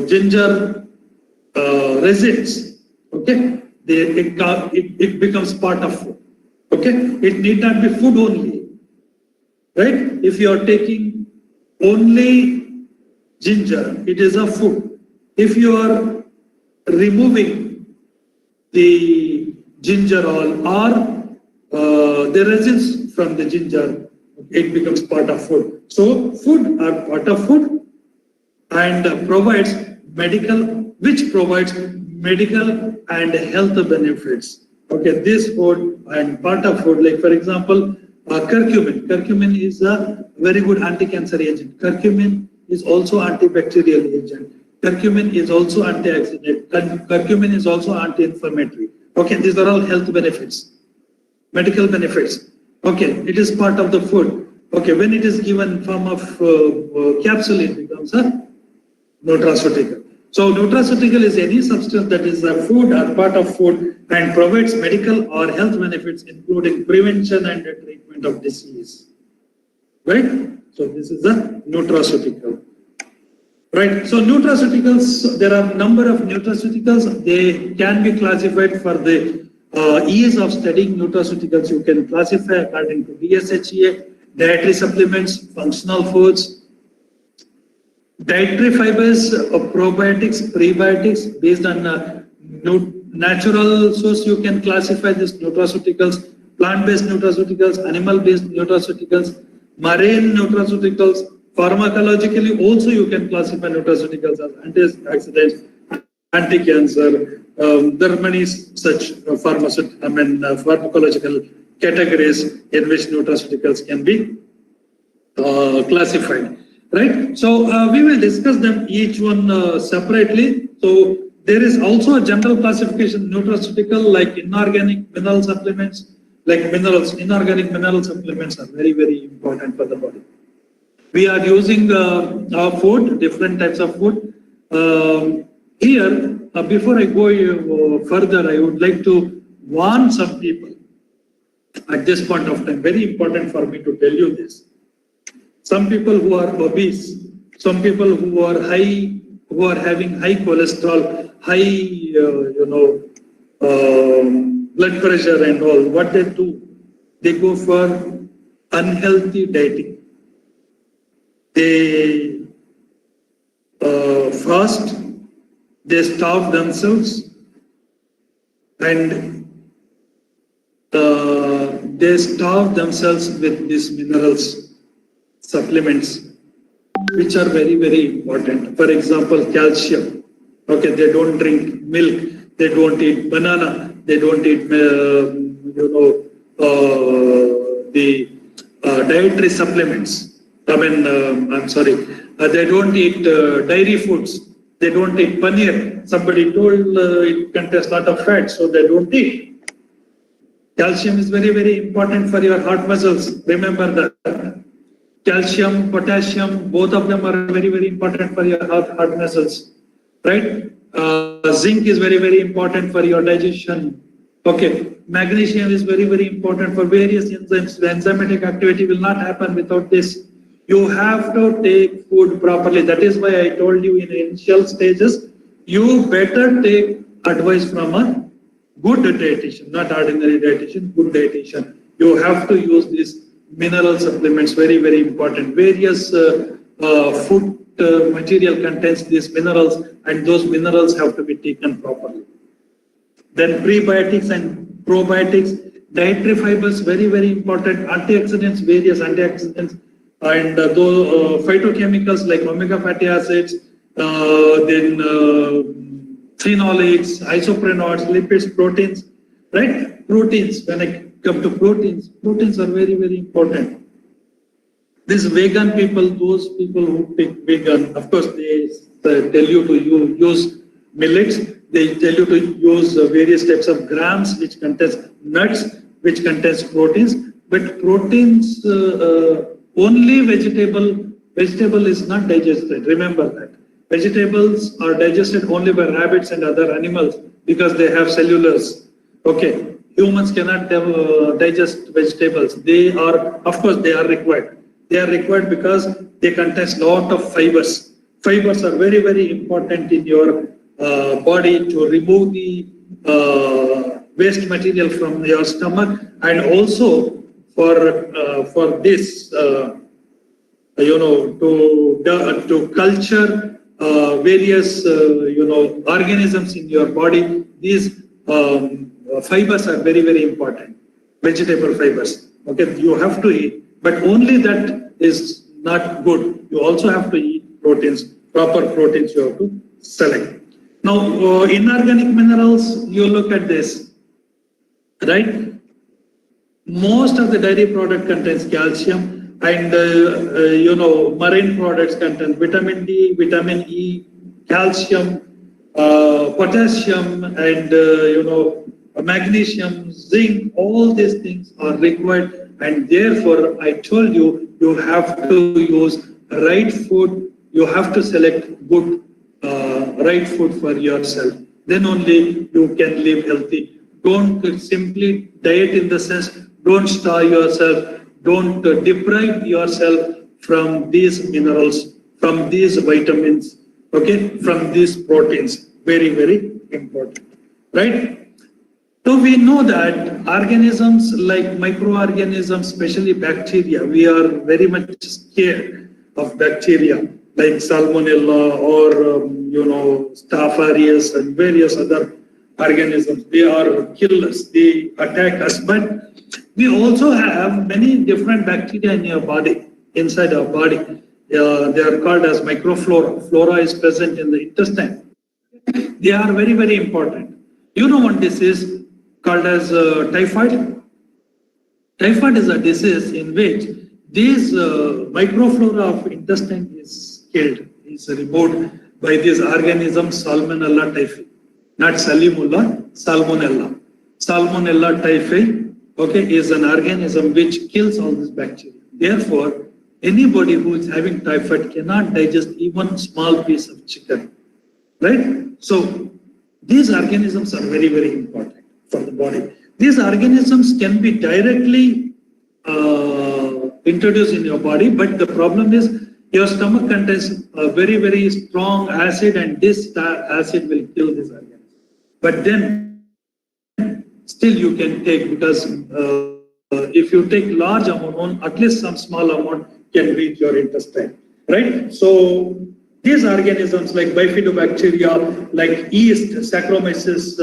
ginger resins, okay, it becomes part of food. Okay, it need not be food only, right? If you are taking only ginger, it is a food. If you are removing the ginger oil or the resins from the ginger, it becomes part of food. So food are part of food and provides medical and health benefits. Okay, this food and part of food, like for example, curcumin. Curcumin is a very good anti-cancer agent. Curcumin is also antibacterial agent. Curcumin is also antioxidant. Curcumin is also anti-inflammatory. Okay, these are all health benefits, medical benefits. Okay, it is part of the food. Okay, when it is given in form of capsule, it becomes a nutraceutical. So nutraceutical is any substance that is a food or part of food and provides medical or health benefits, including prevention and treatment of disease. Right? So this is a nutraceutical. Right? So nutraceuticals, there are a number of nutraceuticals. They can be classified for the ease of studying nutraceuticals. You can classify according to DSHEA, dietary supplements, functional foods, dietary fibers, probiotics, prebiotics. Based on natural source, you can classify these nutraceuticals, plant-based nutraceuticals, animal-based nutraceuticals, marine nutraceuticals. Pharmacologically, also you can classify nutraceuticals as antioxidants, anti-cancer. There are many such pharmacological categories in which nutraceuticals can be classified, right? So we will discuss them each one separately. So there is also a general classification nutraceutical like inorganic mineral supplements, like minerals. Inorganic mineral supplements are very, very important for the body. We are using our food, different types of food. Here, before I go further, I would like to warn some people at this point of time. Very important for me to tell you this. Some people who are obese, some people who are having high cholesterol, high, blood pressure and all, what they do, they go for unhealthy dieting. They fast, they starve themselves, and they starve themselves with these minerals, supplements, which are very, very important. For example, calcium. Okay, they don't drink milk, they don't eat banana, they don't eat, the dietary supplements. They don't eat dairy foods. They don't eat paneer. Somebody told it contains a lot of fat, so they don't eat. Calcium is very, very important for your heart muscles. Remember that. Calcium, potassium, both of them are very, very important for your heart muscles, right? Zinc is very, very important for your digestion. Okay, magnesium is very, very important for various enzymes. The enzymatic activity will not happen without this. You have to take food properly. That is why I told you in initial stages, you better take advice from a good dietitian, not ordinary dietitian, good dietitian. You have to use these mineral supplements, very, very important. Various food material contains these minerals, and those minerals have to be taken properly. Then prebiotics and probiotics, dietary fibers, very, very important. Antioxidants, various antioxidants, and those phytochemicals like omega fatty acids, then phenolics, isoprenoids, lipids, proteins, right? Proteins, when I come to proteins, proteins are very, very important. These vegan people, those people who take vegan, of course, they tell you to use millets. They tell you to use various types of grams, which contains nuts, which contains proteins. But proteins, only vegetable is not digested. Remember that. Vegetables are digested only by rabbits and other animals because they have cellulose. Okay, humans cannot digest vegetables. They are, of course, they are required. They are required because they contain a lot of fibers. Fibers are very, very important in your body to remove the waste material from your stomach, and also for this, to culture various, organisms in your body. These fibers are very, very important. Vegetable fibers. Okay, you have to eat, but only that is not good. You also have to eat proteins, proper proteins you have to select. Now, inorganic minerals, you look at this, right? Most of the dairy product contains calcium, and marine products contain vitamin D, vitamin E, calcium, potassium, and magnesium, zinc. All these things are required, and therefore I told you, you have to use right food. You have to select good right food for yourself. Then only you can live healthy. Don't simply diet in the sense, don't starve yourself, don't deprive yourself from these minerals, from these vitamins, okay, from these proteins. Very, very important, right? So we know that organisms like microorganisms, especially bacteria, we are very much scared of bacteria like Salmonella or Staph aureus and various other organisms. They are killers, they attack us. But we also have many different bacteria in your body, inside our body. They are called as microflora. Flora is present in the intestine. They are very, very important. You know what this is called as typhoid? Typhoid is a disease in which This microflora of intestine is killed, is removed by this organism Salmonella typhi, not Salmonella, Salmonella. Salmonella typhi, okay, is an organism which kills all this bacteria. Therefore, anybody who is having typhoid cannot digest even small piece of chicken, right? So these organisms are very, very important for the body. These organisms can be directly introduced in your body, but the problem is your stomach contains a very, very strong acid, and this acid will kill this organism. But then still you can take, because if you take large amount, at least some small amount can reach your intestine, right? So these organisms like bifidobacteria, like yeast, Saccharomyces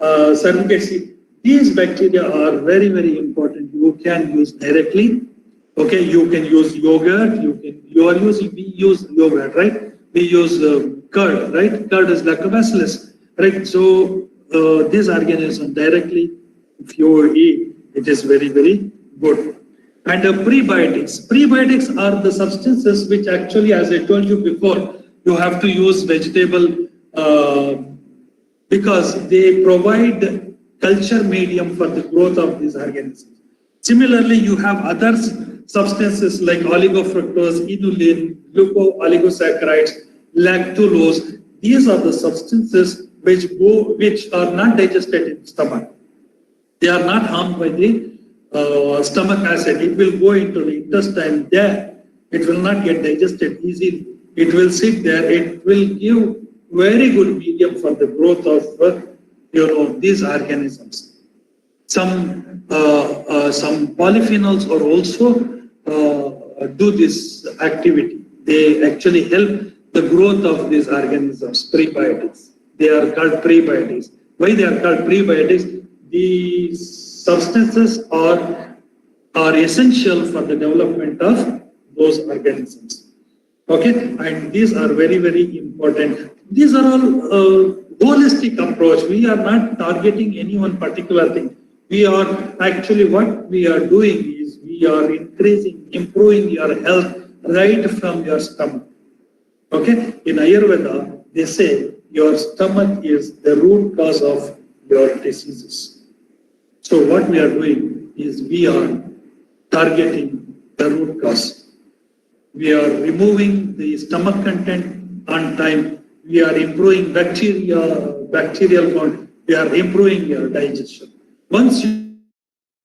cerevisiae, these bacteria are very, very important. You can use directly. Okay, you can use yogurt. We use yogurt, right? We use curd, right? Curd is lactobacillus, right? So these organisms directly, if you eat, it is very, very good. And prebiotics. Prebiotics are the substances which actually, as I told you before, you have to use vegetable because they provide culture medium for the growth of these organisms. Similarly, you have other substances like oligofructose, inulin, gluco-oligosaccharides, lactulose. These are the substances which are not digested in stomach. They are not harmed by the stomach acid. It will go into the intestine there. It will not get digested easily. It will sit there. It will give very good medium for the growth of these organisms. Some polyphenols are also do this activity. They actually help the growth of these organisms, prebiotics. They are called prebiotics. Why they are called prebiotics? These substances are essential for the development of those organisms. Okay, and these are very, very important. These are all holistic approach. We are not targeting any one particular thing. We are actually, what we are doing is we are improving your health right from your stomach. Okay, in Ayurveda, they say your stomach is the root cause of your diseases. So what we are doing is we are targeting the root cause. We are removing the stomach content on time. We are improving bacterial count. We are improving your digestion. Once you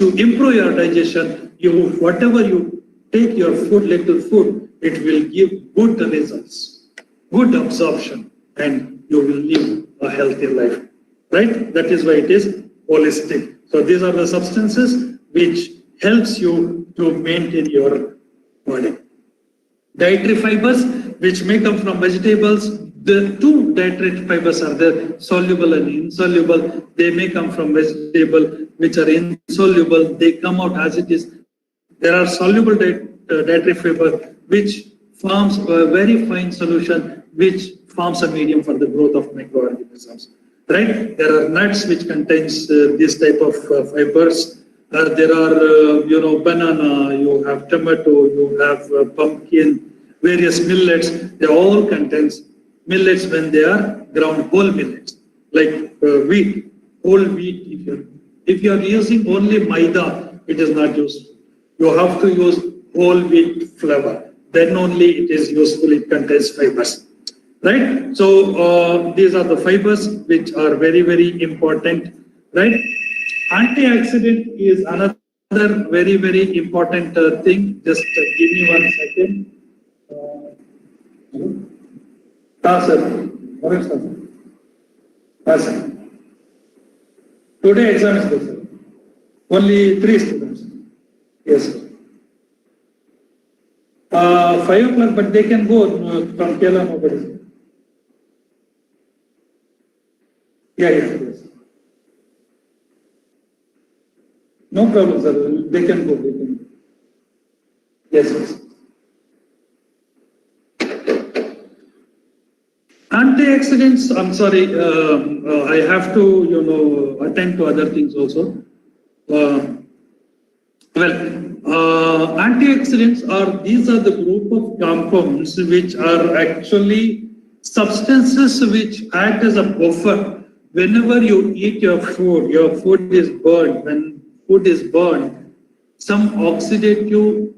improve your digestion, whatever you take your food, little food, it will give good results, good absorption, and you will live a healthy life. Right? That is why it is holistic. So these are the substances which helps you to maintain your body. Dietary fibers, which may come from vegetables. The two dietary fibers are there, soluble and insoluble. They may come from vegetable, which are insoluble. They come out as it is. There are soluble dietary fiber, which forms a very fine solution, which forms a medium for the growth of microorganisms. Right? There are nuts which contains this type of fibers. There are, banana. You have tomato. You have pumpkin. Various millets. They all contains millets when they are ground whole millets, like wheat, whole wheat. If you are using only maida, it is not useful. You have to use whole wheat flour. Then only it is useful. It contains fibers, right? So these are the fibers which are very, very important, right? Antioxidant is another very, very important thing. Just give me 1 second. Sir. Today exam is good, sir. Only 3 students. Yes, sir. 5 o'clock, but they can go from Kerala, nobody. Yes. No problem, sir. They can go. Yes. Antioxidants, I'm sorry, I have to, attend to other things also. Well, Antioxidants these are the group of compounds which are actually substances which act as a buffer. Whenever you eat your food is burned. When food is burned, some oxidative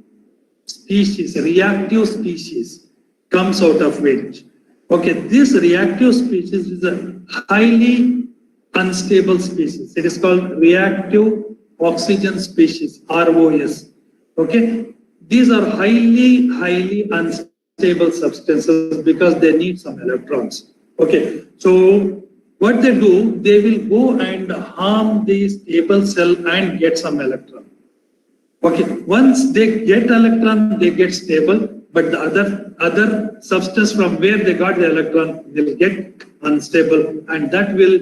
species, reactive species comes out of it. Okay, this reactive species is a highly unstable species. It is called reactive oxygen species, ROS. Okay, these are highly unstable substances because they need some electrons. Okay, so what they do, they will go and harm the stable cell and get some electron. Okay, once they get electron, they get stable, but the other substance from where they got the electron will get unstable, and that will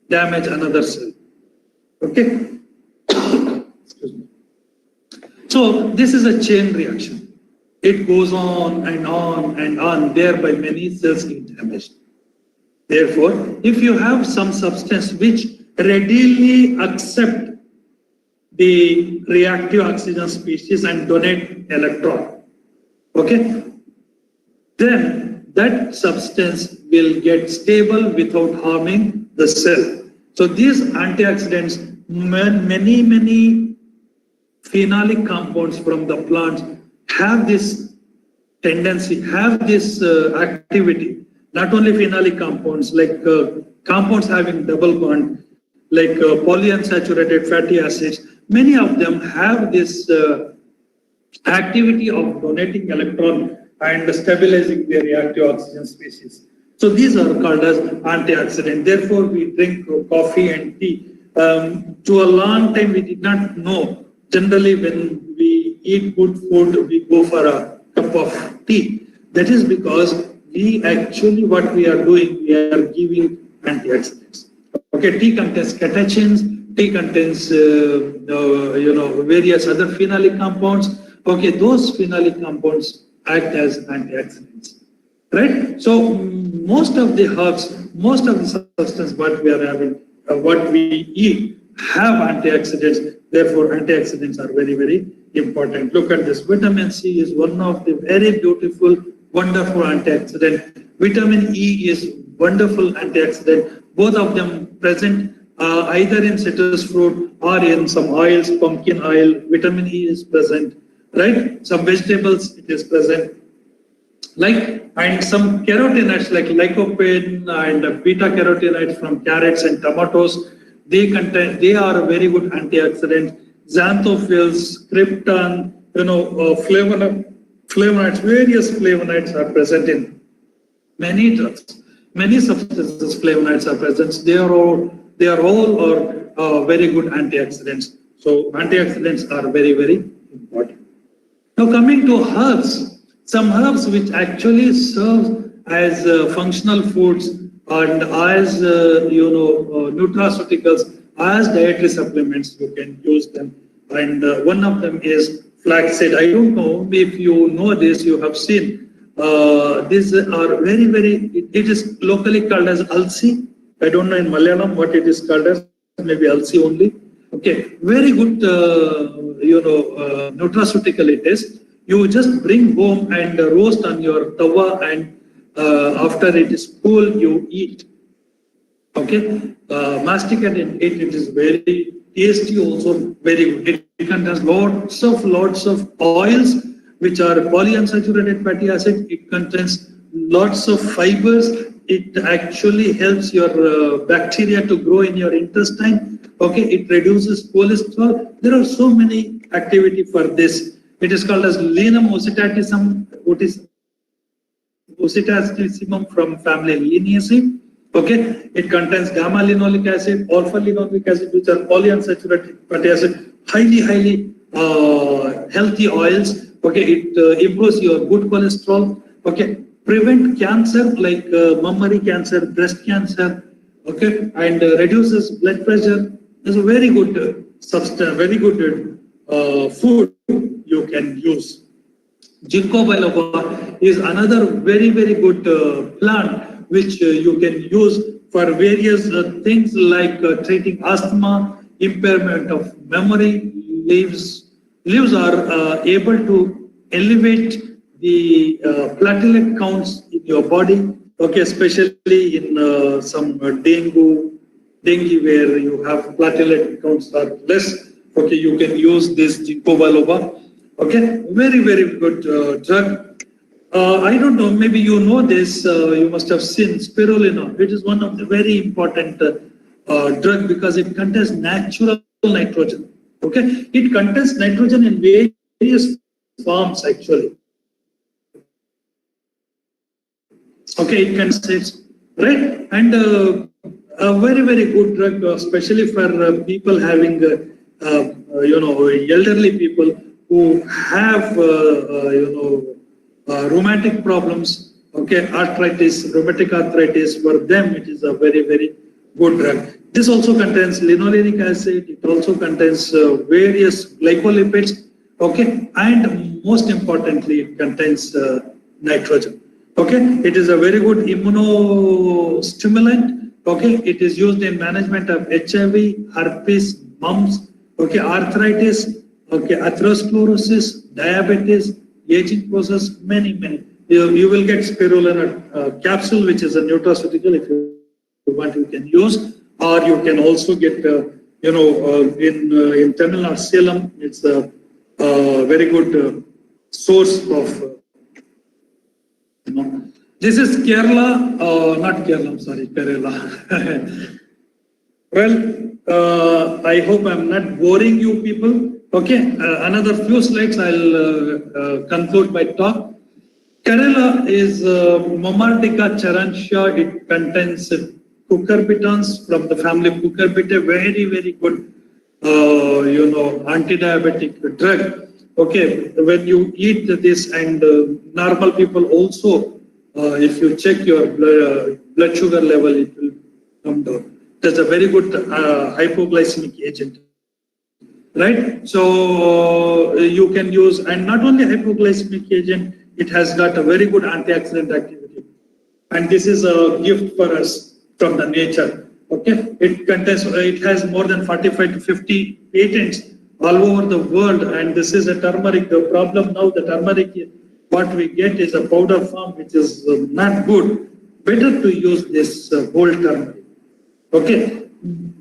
damage another cell. Okay. Excuse me. So this is a chain reaction. It goes on and on and on, thereby many cells get damaged. Therefore, if you have some substance which readily accept the reactive oxygen species and donate electron, okay, then that substance will get stable without harming the cell. So these antioxidants, many phenolic compounds from the plants have this tendency, have this activity. Not only phenolic compounds, like compounds having double bond, like polyunsaturated fatty acids, many of them have this activity of donating electron and stabilizing the reactive oxygen species. So these are called as antioxidants. Therefore, we drink coffee and tea. To a long time, we did not know. Generally, when we eat good food, we go for a cup of tea. That is because we actually, what we are doing, we are giving antioxidants. Okay, tea contains catechins, tea contains, various other phenolic compounds. Okay, those phenolic compounds act as antioxidants, right? So most of the herbs, most of the substance what we are having, what we eat have antioxidants. Therefore, antioxidants are very important. Look at this. Vitamin C is one of the very beautiful, wonderful antioxidant. Vitamin E is wonderful antioxidant. Both of them present either in citrus fruit or in some oils, pumpkin oil. Vitamin E is present, right? Some vegetables it is present. And some carotenoids like lycopene and beta carotenoids from carrots and tomatoes, they are a very good antioxidant. Xanthophylls, krypton, flavonoids, various flavonoids are present in many drugs. Many substances, flavonoids are present. They are all very good antioxidants. So antioxidants are very important. Now coming to herbs. Some herbs which actually serve as functional foods and as nutraceuticals, as dietary supplements, you can use them. And one of them is flaxseed. I don't know if you know this, you have seen. These are very, it is locally called as alsi. I don't know in Malayalam what it is called as, maybe alsi only. Okay, very good, nutraceutical it is. You just bring home and roast on your tawa, and after it is cool, you eat. Okay, masticate and eat. It is very tasty, also very good. It contains lots of oils, which are polyunsaturated fatty acids. It contains lots of fibers. It actually helps your bacteria to grow in your intestine. Okay, it reduces cholesterol. There are so many activity for this. It is called as Linum oxytacissimum from family Linaceae. Okay, it contains gamma linolic acid, alpha linolic acid, which are polyunsaturated fatty acid, highly healthy oils. Okay, it improves your good cholesterol. Okay, prevent cancer like mammary cancer, breast cancer. Okay, and reduces blood pressure. It's a very good substance, very good food you can use. Ginkgo biloba is another very good plant which you can use for various things like treating asthma, impairment of memory, leaves leaves are able to elevate the platelet counts in your body, okay, especially in some dengue where you have platelet counts are less, okay, you can use this ginkgo biloba, okay, very, very good drug. I don't know, maybe you know this, you must have seen spirulina. It is one of the very important drug because it contains natural nitrogen. Okay, it contains nitrogen in various forms actually. Okay, it can say right, and a very, very good drug, especially for people having elderly people who have rheumatic problems. Okay, rheumatic arthritis. For them, it is a very, very good drug. This also contains linolenic acid. It also contains various glycolipids. Okay, and most importantly, it contains nitrogen. Okay, it is a very good immunostimulant. Okay, it is used in management of HIV, herpes, mumps, okay, arthritis, okay, atherosclerosis, diabetes, aging process, many. You will get spirulina capsule, which is a nutraceutical. If you want, you can use, or you can also get, in Tamil Nadu, Salem, it's a very good source of. This is Kerala, not Kerala, I'm sorry, Kerala. Well, I hope I'm not boring you people. Okay, another few slides, I'll conclude my talk. Kerala is Momardica charantia. It contains cucurbitans from the family of Cucurbitaceae, very, very good, anti-diabetic drug. Okay, when you eat this, and normal people also, if you check your blood sugar level, it will come down. That's a very good hypoglycemic agent, right? So you can use, and not only hypoglycemic agent, it has got a very good antioxidant activity. And this is a gift for us from the nature. Okay, it has more than 45 to 50 patents all over the world, and this is a turmeric. The problem now, the turmeric, what we get is a powder form, which is not good. Better to use this whole turmeric. Okay,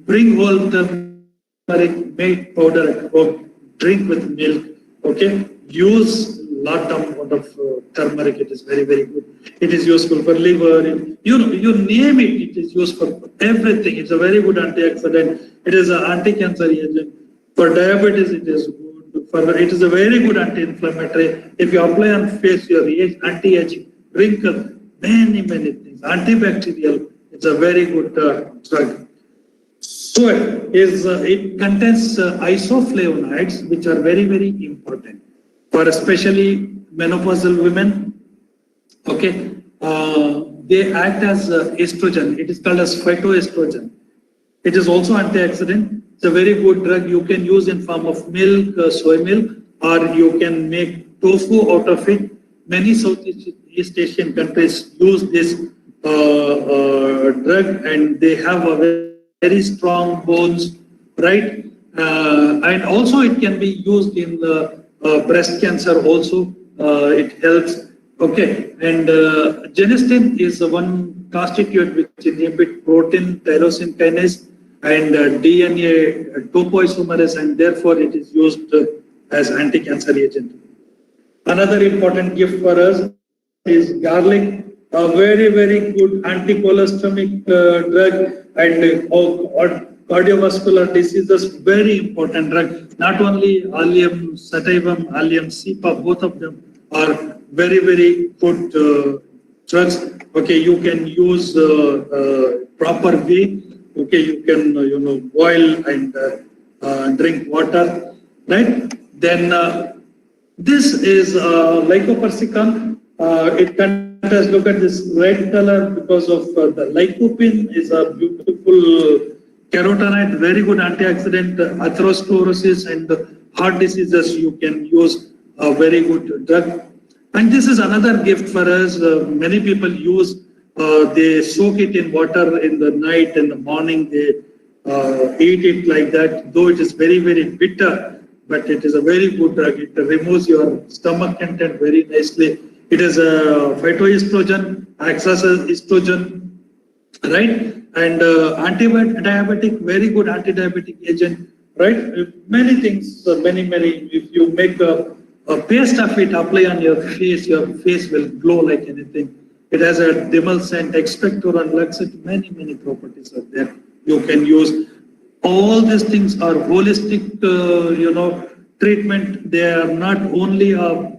bring whole turmeric, make powder at home, drink with milk. Okay, use lot amount of turmeric. It is very, very good. It is useful for liver. You name it. It is used for everything. It's a very good antioxidant. It is an anti-cancer agent. For diabetes, it is good. It is a very good anti-inflammatory. If you apply on face, your anti-aging, wrinkle, many things. Antibacterial. It's a very good drug. So it contains isoflavonoids, which are very, very important for especially menopausal women. Okay, they act as estrogen. It is called as phytoestrogen. It is also antioxidant. It's a very good drug. You can use in form of milk, soy milk, or you can make tofu out of it. Many Southeast Asian countries use this drug, and they have a very strong bones, right? And also it can be used in the breast cancer also. It helps. Okay, and genistein is one constituent which inhibits protein tyrosine kinase and DNA topoisomerase, and therefore it is used as anti-cancer agent. Another important gift for us is garlic, a very, very good anti-cholestamic drug, and cardiovascular diseases, very important drug. Not only allium sativum, allium cepa, both of them are very, very good drugs. Okay, you can use proper way. Okay, you can boil and drink water, right? Then this is lycopersicum. It contains, look at this red color because of the lycopene is a beautiful carotenoid, very good antioxidant, atherosclerosis and heart diseases. You can use a very good drug. And this is another gift for us. Many people use, they soak it in water in the night, in the morning they eat it like that. Though it is very, very bitter, but it is a very good drug. It removes your stomach content very nicely. It is a phytoestrogen, acts as an estrogen, right? And anti-diabetic, very good anti-diabetic agent, right? Many things, many. If you make a paste of it, apply on your face will glow like anything. It has a demulcent, expectorant, laxant, many properties are there. You can use. All these things are holistic, treatment. They are not only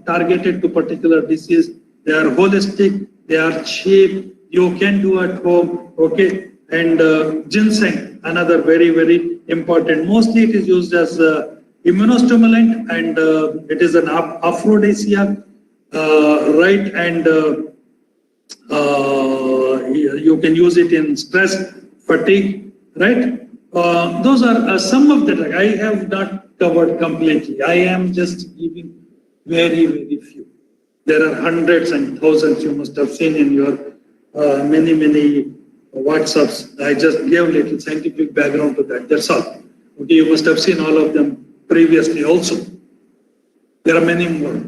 targeted to particular disease. They are holistic. They are cheap. You can do at home. Okay. And ginseng, another very important. Mostly it is used as immunostimulant, and it is an aphrodisiac, right? And you can use it in stress, fatigue, right? Those are some of the. I have not covered completely. I am just giving very few. There are hundreds and thousands you must have seen in your many WhatsApps. I just gave little scientific background to that. That's all. Okay, you must have seen all of them previously also. There are many more.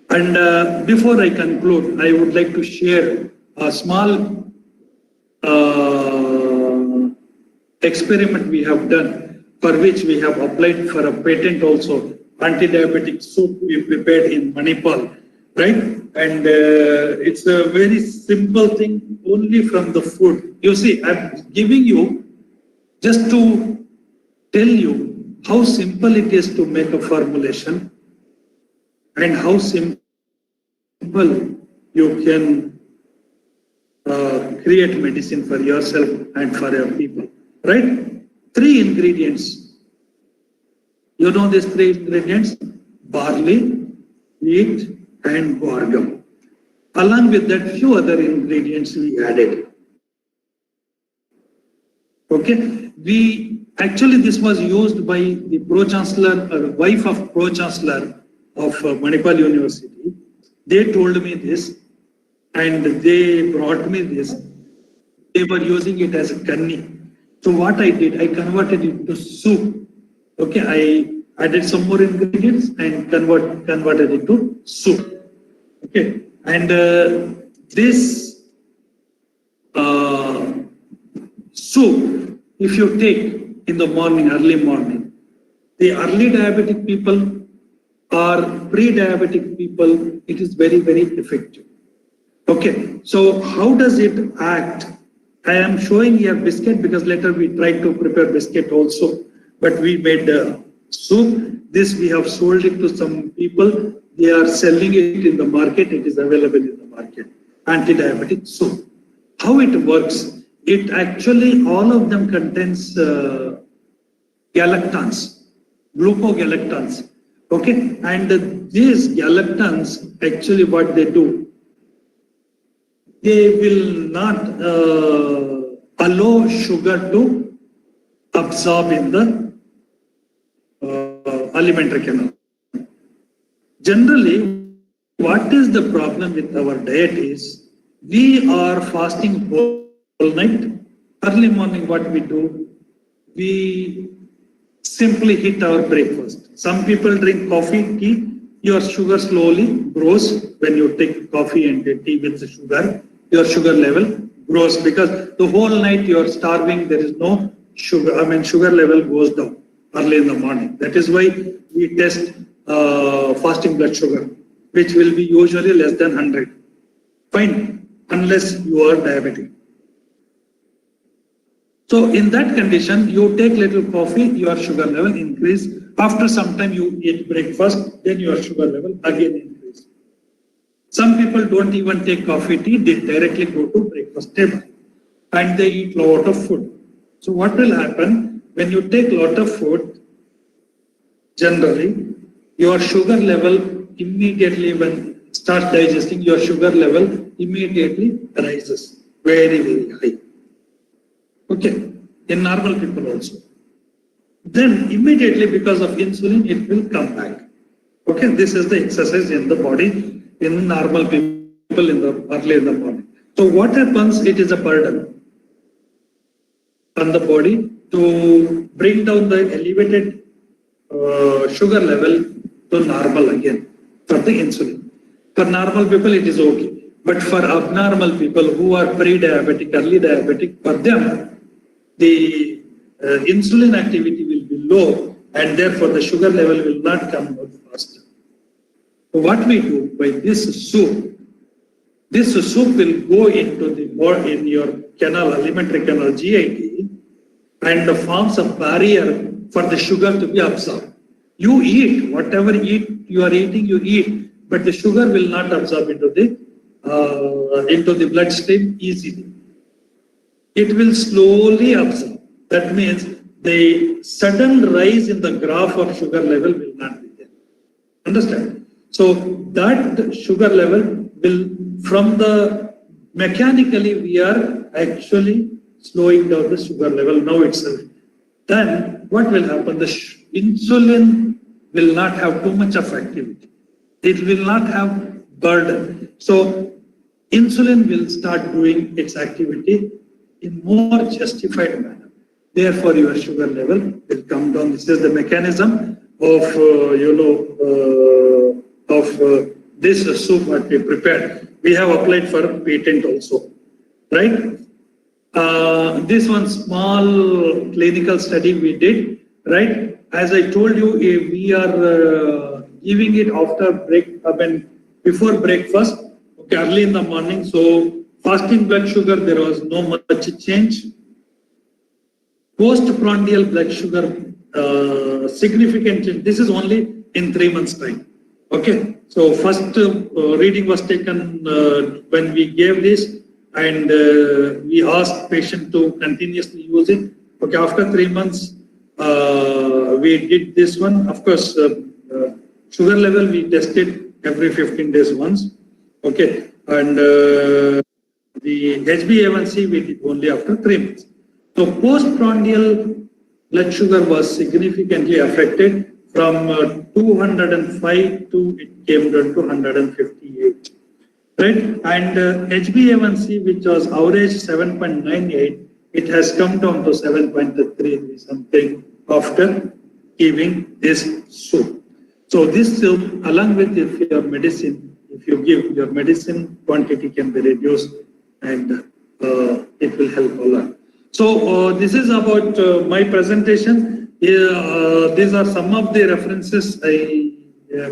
And before I conclude, I would like to share a small experiment we have done, for which we have applied for a patent also. Anti-diabetic soup we prepared in Manipal, right? And it's a very simple thing, only from the food. You see, I'm giving you just to tell you how simple it is to make a formulation and how simple you can create medicine for yourself and for your people, right? 3 ingredients. You know these 3 ingredients: barley, wheat, and sorghum. Along with that, few other ingredients we added. Okay, this was used by the Pro-Chancellor, wife of Pro-Chancellor of Manipal University. They told me this, and they brought me this. They were using it as a kanni. So what I did, I converted it to soup. Okay, I added some more ingredients and converted it to soup. Okay, and this soup, if you take in the morning, early morning, the early diabetic people or pre-diabetic people, it is very effective. Okay, so how does it act? I am showing here biscuit because later we tried to prepare biscuit also, but we made soup. This we have sold it to some people. They are selling it in the market. It is available in the market. Anti-diabetic soup. How it works? It actually, all of them contains galactans, glucogalactans. Okay, and these galactans, actually what they do, they will not allow sugar to absorb in the alimentary canal. Generally, what is the problem with our diet is, we are fasting whole night. Early morning, what we do, we simply hit our breakfast. Some people drink coffee, tea. Your sugar slowly grows when you take coffee and tea with the sugar. Your sugar level grows because the whole night you are starving. There is no sugar. Sugar level goes down early in the morning. That is why we test fasting blood sugar, which will be usually less than 100. Fine, unless you are diabetic. So in that condition, you take little coffee, your sugar level increase. After some time you eat breakfast, then your sugar level again increase. Some people don't even take coffee, tea, they directly go to breakfast table and they eat lot of food. So what will happen when you take lot of food? Generally, your sugar level immediately, when it starts digesting, your sugar level immediately rises very high. Okay, in normal people also. Then immediately, because of insulin, it will come back. Okay, this is the exercise in the body in normal people early in the morning. So what happens? It is a burden on the body to bring down the elevated sugar level to normal again for the insulin. For normal people, it is okay. But for abnormal people who are pre-diabetic, early diabetic, for them, the insulin activity will be low and therefore the sugar level will not come out faster. So what we do by this soup will go into the more in your canal, alimentary canal, GIT, and forms a barrier for the sugar to be absorbed. You eat, whatever you are eating, you eat, but the sugar will not absorb into the bloodstream easily. It will slowly absorb. That means the sudden rise in the graph of sugar level will not be there. Understand? So that sugar level will, from the mechanically, we are actually slowing down the sugar level now itself. Then what will happen? The insulin will not have too much of activity. It will not have burden. So insulin will start doing its activity in more justified manner. Therefore, your sugar level will come down. This is the mechanism of this soup what we prepared. We have applied for patent also, right? This one small clinical study we did, right? As I told you, we are giving it after before breakfast, okay, early in the morning. So fasting blood sugar, there was no much change. Postprandial blood sugar, significant change. This is only in 3 months' time. Okay, so first reading was taken when we gave this, and we asked patient to continuously use it. Okay, after 3 months, we did this one. Of course, sugar level we tested every 15 days once. Okay, and the HbA1c we did only after 3 months. So postprandial blood sugar was significantly affected from 205 to it came down to 158, right? And HbA1c, which was average 7.98, it has come down to 7.3 something after giving this soup. So this soup, along with your medicine, if you give your medicine, quantity can be reduced and it will help a lot. So this is about my presentation. These are some of the references I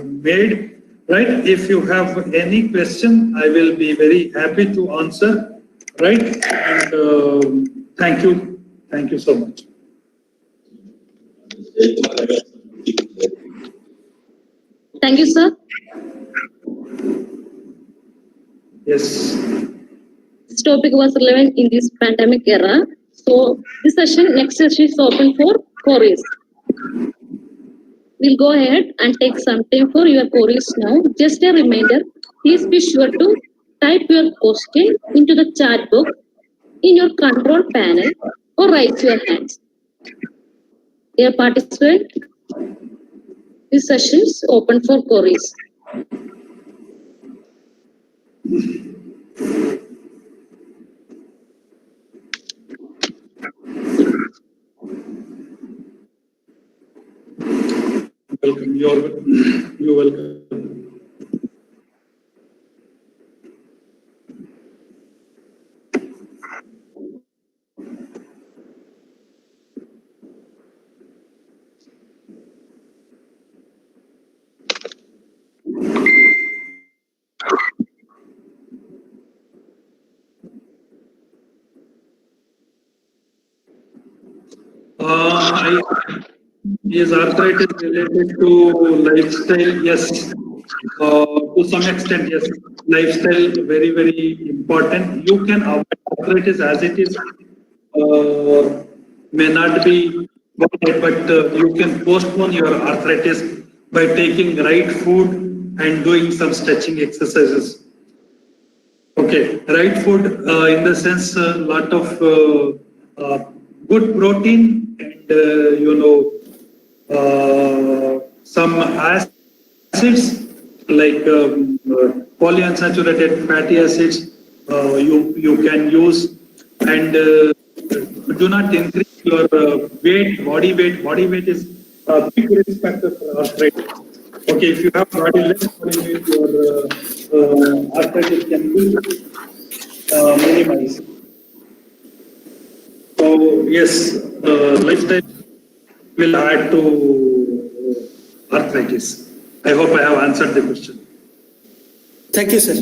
made, right? If you have any question, I will be very happy to answer, right? And thank you so much. Thank you, sir. Yes. This topic was relevant in this pandemic era. So this session, next session is open for queries. We'll go ahead and take some time for your queries now. Just a reminder, please be sure to type your question into the chat box in your control panel or raise your hands. Dear participants, this session is open for queries. Welcome. You're welcome. Is arthritis related to lifestyle? Yes. To some extent, yes. Lifestyle very, very important. You can avoid arthritis as it is. May not be, but you can postpone your arthritis by taking right food and doing some stretching exercises. Okay, right food in the sense a lot of good protein and some acids like polyunsaturated fatty acids you can use, and do not increase your weight, body weight. Body weight is big risk factor for arthritis. Okay, if you have body less body weight, your arthritis can be minimized. So yes, lifestyle will add to arthritis. I hope I have answered the question. Thank you, sir.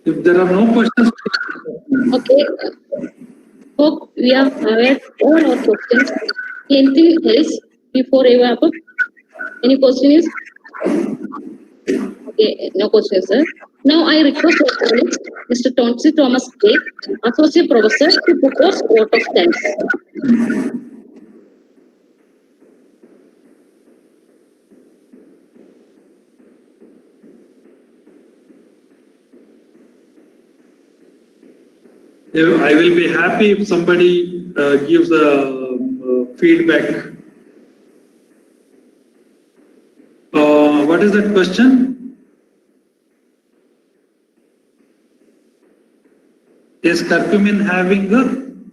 If there are no questions, Okay. Hope we have covered all our questions. Anything else before I wrap up? Any questions? Okay, no questions, sir. Now I request our colleague, Mr. Tonsi Thomas K, Associate Professor, to propose vote of thanks. I will be happy if somebody gives a feedback. What is that question? Is curcumin having a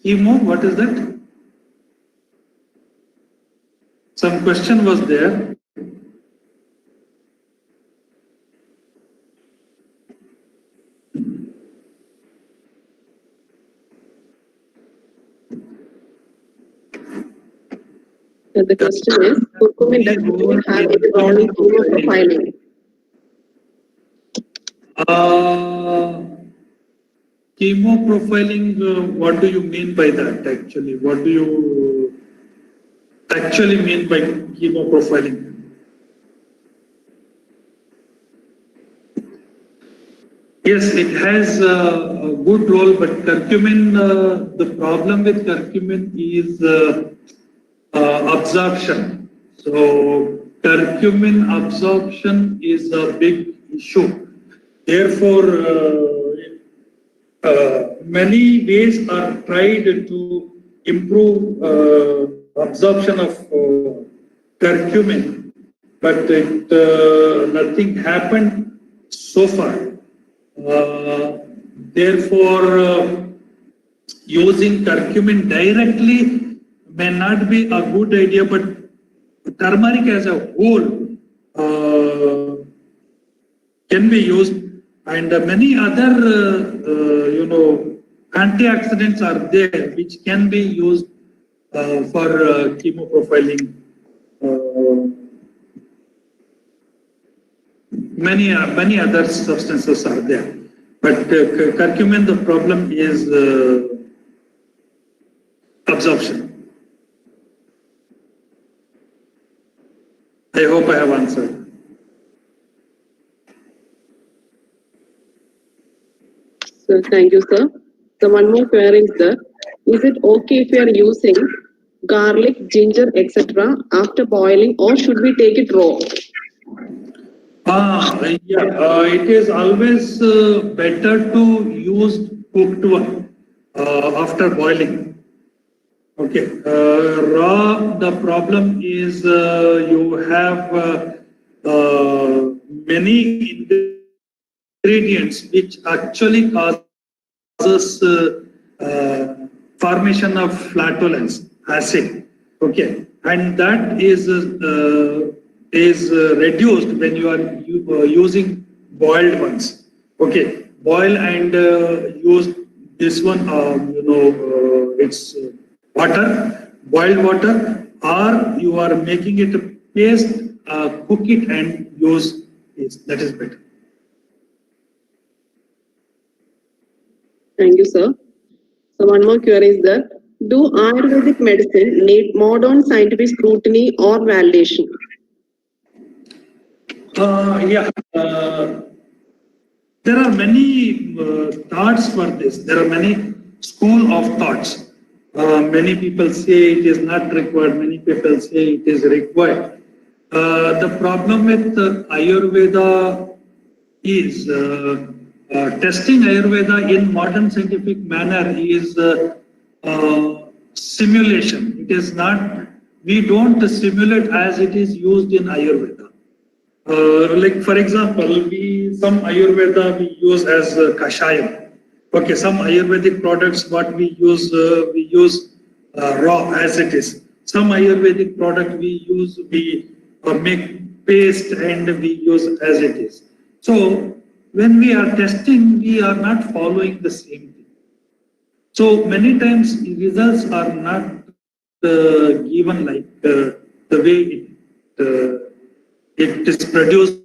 chemo? What is that? Some question was there. The question is, curcumin does not have any role in chemoprofiling. Chemoprofiling, what do you mean by that actually? What do you actually mean by chemoprofiling? Yes, it has a good role, but curcumin, the problem with curcumin is absorption. So curcumin absorption is a big issue. Therefore, many ways are tried to improve absorption of curcumin, but nothing happened so far. Therefore, using curcumin directly may not be a good idea, but turmeric as a whole can be used, and many other antioxidants are there which can be used for chemoprofiling. Many other substances are there, but curcumin, the problem is absorption. I hope I have answered. So thank you, sir. So one more query is there. Is it okay if we are using garlic, ginger, etc. after boiling, or should we take it raw? It is always better to use cooked one after boiling. Okay, raw, the problem is you have many ingredients which actually causes formation of flatulence, acid. Okay, and that is reduced when you are using boiled ones. Okay, boil and use this one. It's water, boiled water, or you are making it a paste. Cook it and use this. That is better. Thank you, sir. So one more query is there. Do Ayurvedic medicine need modern scientific scrutiny or validation? There are many thoughts for this. There are many school of thoughts. Many people say it is not required. Many people say it is required. The problem with Ayurveda is testing Ayurveda in modern scientific manner is simulation. It is not, we don't simulate as it is used in Ayurveda. Like for example, some Ayurveda we use as kashayam. Okay, some Ayurvedic products what we use raw as it is. Some Ayurvedic product we make paste and we use as it is. So when we are testing, we are not following the same thing. So many times results are not given like the way it is produced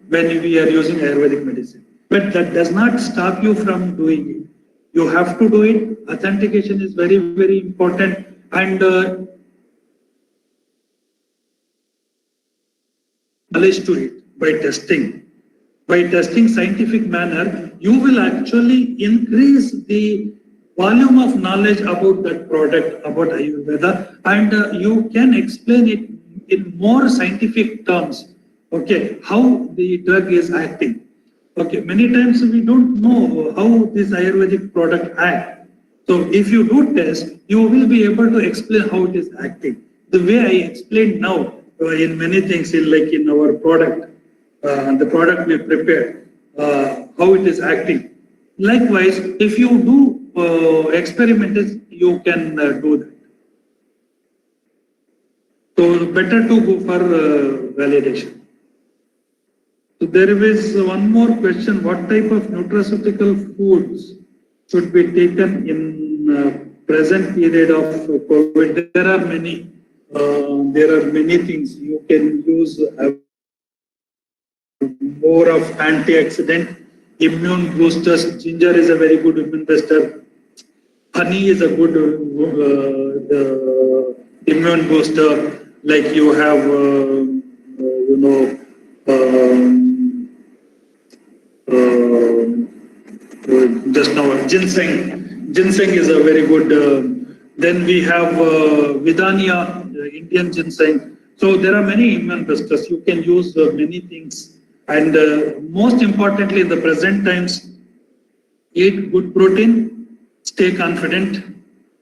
when we are using Ayurvedic medicine. But that does not stop you from doing it. You have to do it. Authentication is very, very important. And knowledge to it by testing. By testing scientific manner, you will actually increase the volume of knowledge about that product, about Ayurveda, and you can explain it in more scientific terms. Okay, how the drug is acting. Okay, many times we don't know how this Ayurvedic product acts. So if you do test, you will be able to explain how it is acting. The way I explained now in many things, like in our product, the product we prepared, how it is acting. Likewise, if you do experiments, you can do that. So better to go for validation. So there is one more question. What type of nutraceutical foods should be taken in present period of COVID? There are many. There are many things you can use. More of antioxidant, immune boosters. Ginger is a very good immune booster. Honey is a good immune booster. Like you have, just now ginseng. Ginseng is a very good. Then we have Vidania, Indian ginseng. So there are many immune boosters. You can use many things. And most importantly, in the present times, eat good protein, stay confident,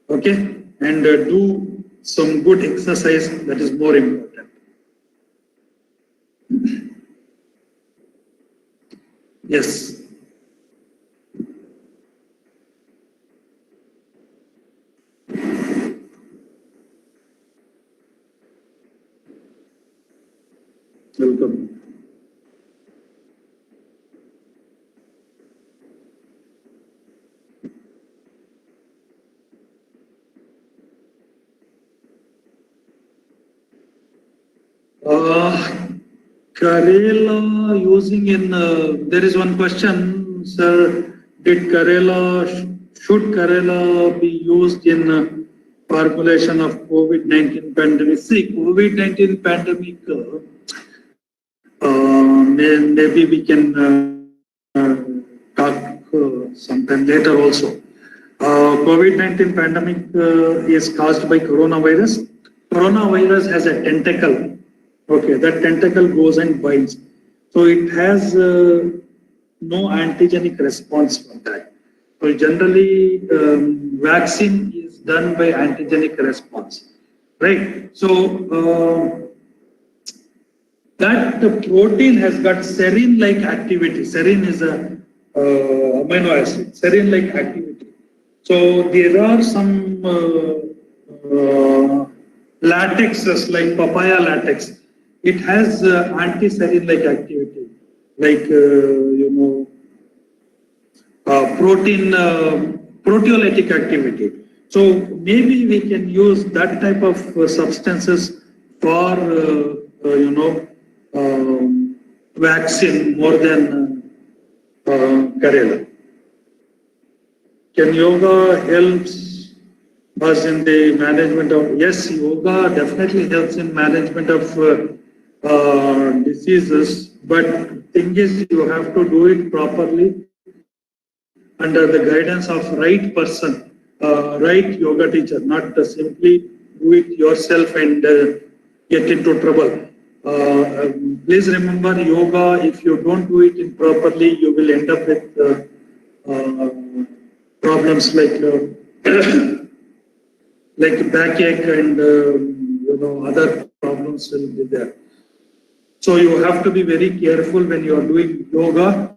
okay, and do some good exercise. That is more important. Yes. Welcome. Karela using in, there is one question, sir, should Karela be used in formulation of COVID-19 pandemic? See, COVID-19 pandemic, maybe we can talk sometime later also. COVID-19 pandemic is caused by coronavirus. Coronavirus has a tentacle. Okay, that tentacle goes and binds. So it has no antigenic response for that. So generally, vaccine is done by antigenic response, right? So that protein has got serine-like activity. Serine is a amino acid, serine-like activity. So there are some latexes like papaya latex. It has anti-serine-like activity, like proteolytic activity. So maybe we can use that type of substances for vaccine more than Karela. Can yoga helps us in the management of? Yes, yoga definitely helps in management of diseases, but thing is you have to do it properly under the guidance of right person, right yoga teacher, not simply do it yourself and get into trouble. Please remember, yoga, if you don't do it properly, you will end up with problems like like backache and other problems will be there. So you have to be very careful when you are doing yoga.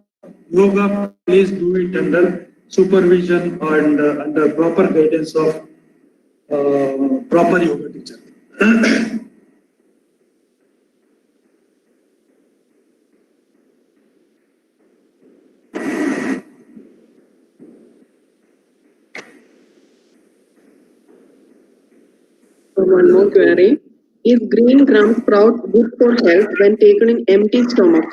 Yoga, please do it under supervision and under proper guidance of proper yoga teacher. One more query. Is green gram sprout good for health when taken in empty stomach?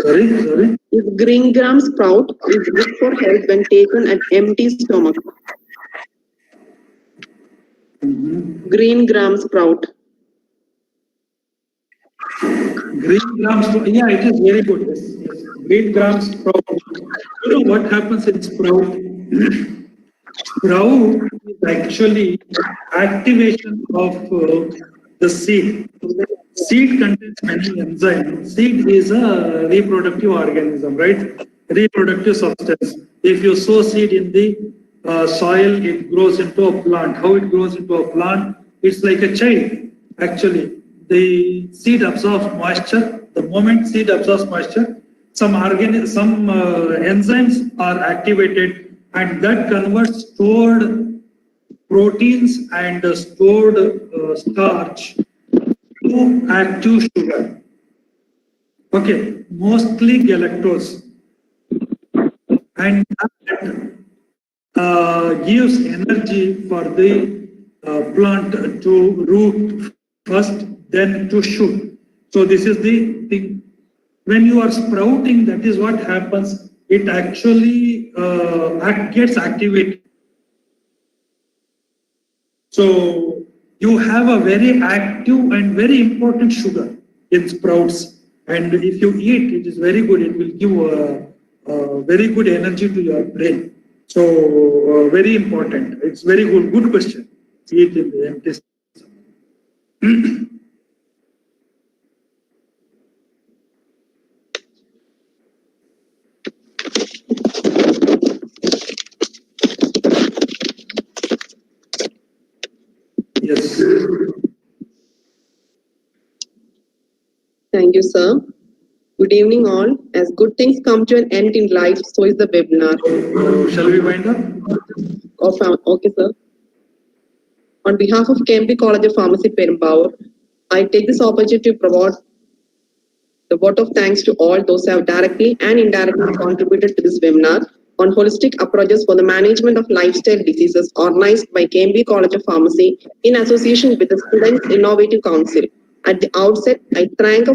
Sorry. Is green gram sprout is good for health when taken at empty stomach? Green gram sprout. Green gram sprout, yeah, it is very good. Yes. Green gram sprout. You know what happens in sprout? Sprout is actually activation of the seed. Seed contains many enzymes. Seed is a reproductive organism, right? Reproductive substance. If you sow seed in the soil, it grows into a plant. How it grows into a plant? It's like a child. Actually, the seed absorbs moisture. The moment seed absorbs moisture, some enzymes are activated, and that converts stored proteins and stored starch to active sugar. Okay, mostly galactose, and that gives energy for the plant to root first, then to shoot. So this is the thing. When you are sprouting, that is what happens. It actually gets activated. So you have a very active and very important sugar in sprouts. And if you eat, it is very good. It will give very good energy to your brain. So very important. It's very good. Good question. Eat in the empty stomach. Yes. Thank you, sir. Good evening, all. As good things come to an end in life, so is the webinar. Shall we wind up? Okay, sir. On behalf of Cambridge College of Pharmacy, Perumbaur, I take this opportunity to provide the vote of thanks to all those who have directly and indirectly contributed to this webinar on holistic approaches for the management of lifestyle diseases organized by Cambridge College of Pharmacy in association with the Students Innovative Council. At the outset, I thank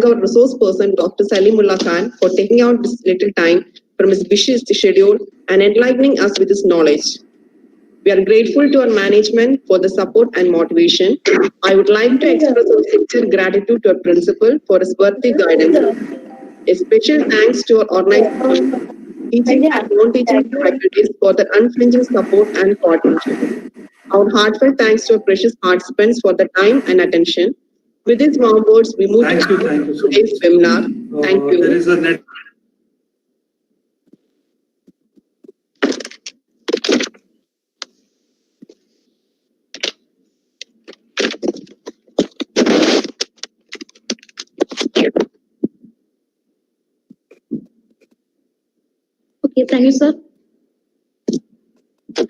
our resource person, Dr. Salimullah Khan, for taking out this little time from his busy schedule and enlightening us with his knowledge. We are grateful to our management for the support and motivation. I would like to express our sincere gratitude to our principal for his worthy guidance. A special thanks to our organization, teaching and non-teaching faculties for their unflinching support and coordination. Our heartfelt thanks to our precious participants for the time and attention. With these warm words, we move Thank to you so today's much. webinar. Thank you. There is a net. Okay, thank you, sir. A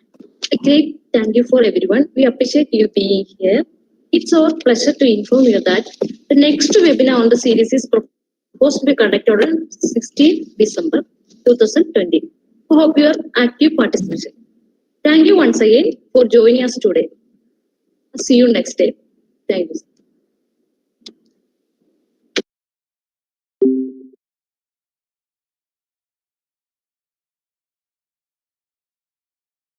great thank you for everyone. We appreciate you being here. It's our pleasure to inform you that the next webinar on the series is proposed to be conducted on 16 December 2020. We hope your active participation. Thank you once again for joining us today. See you next day. Thank you.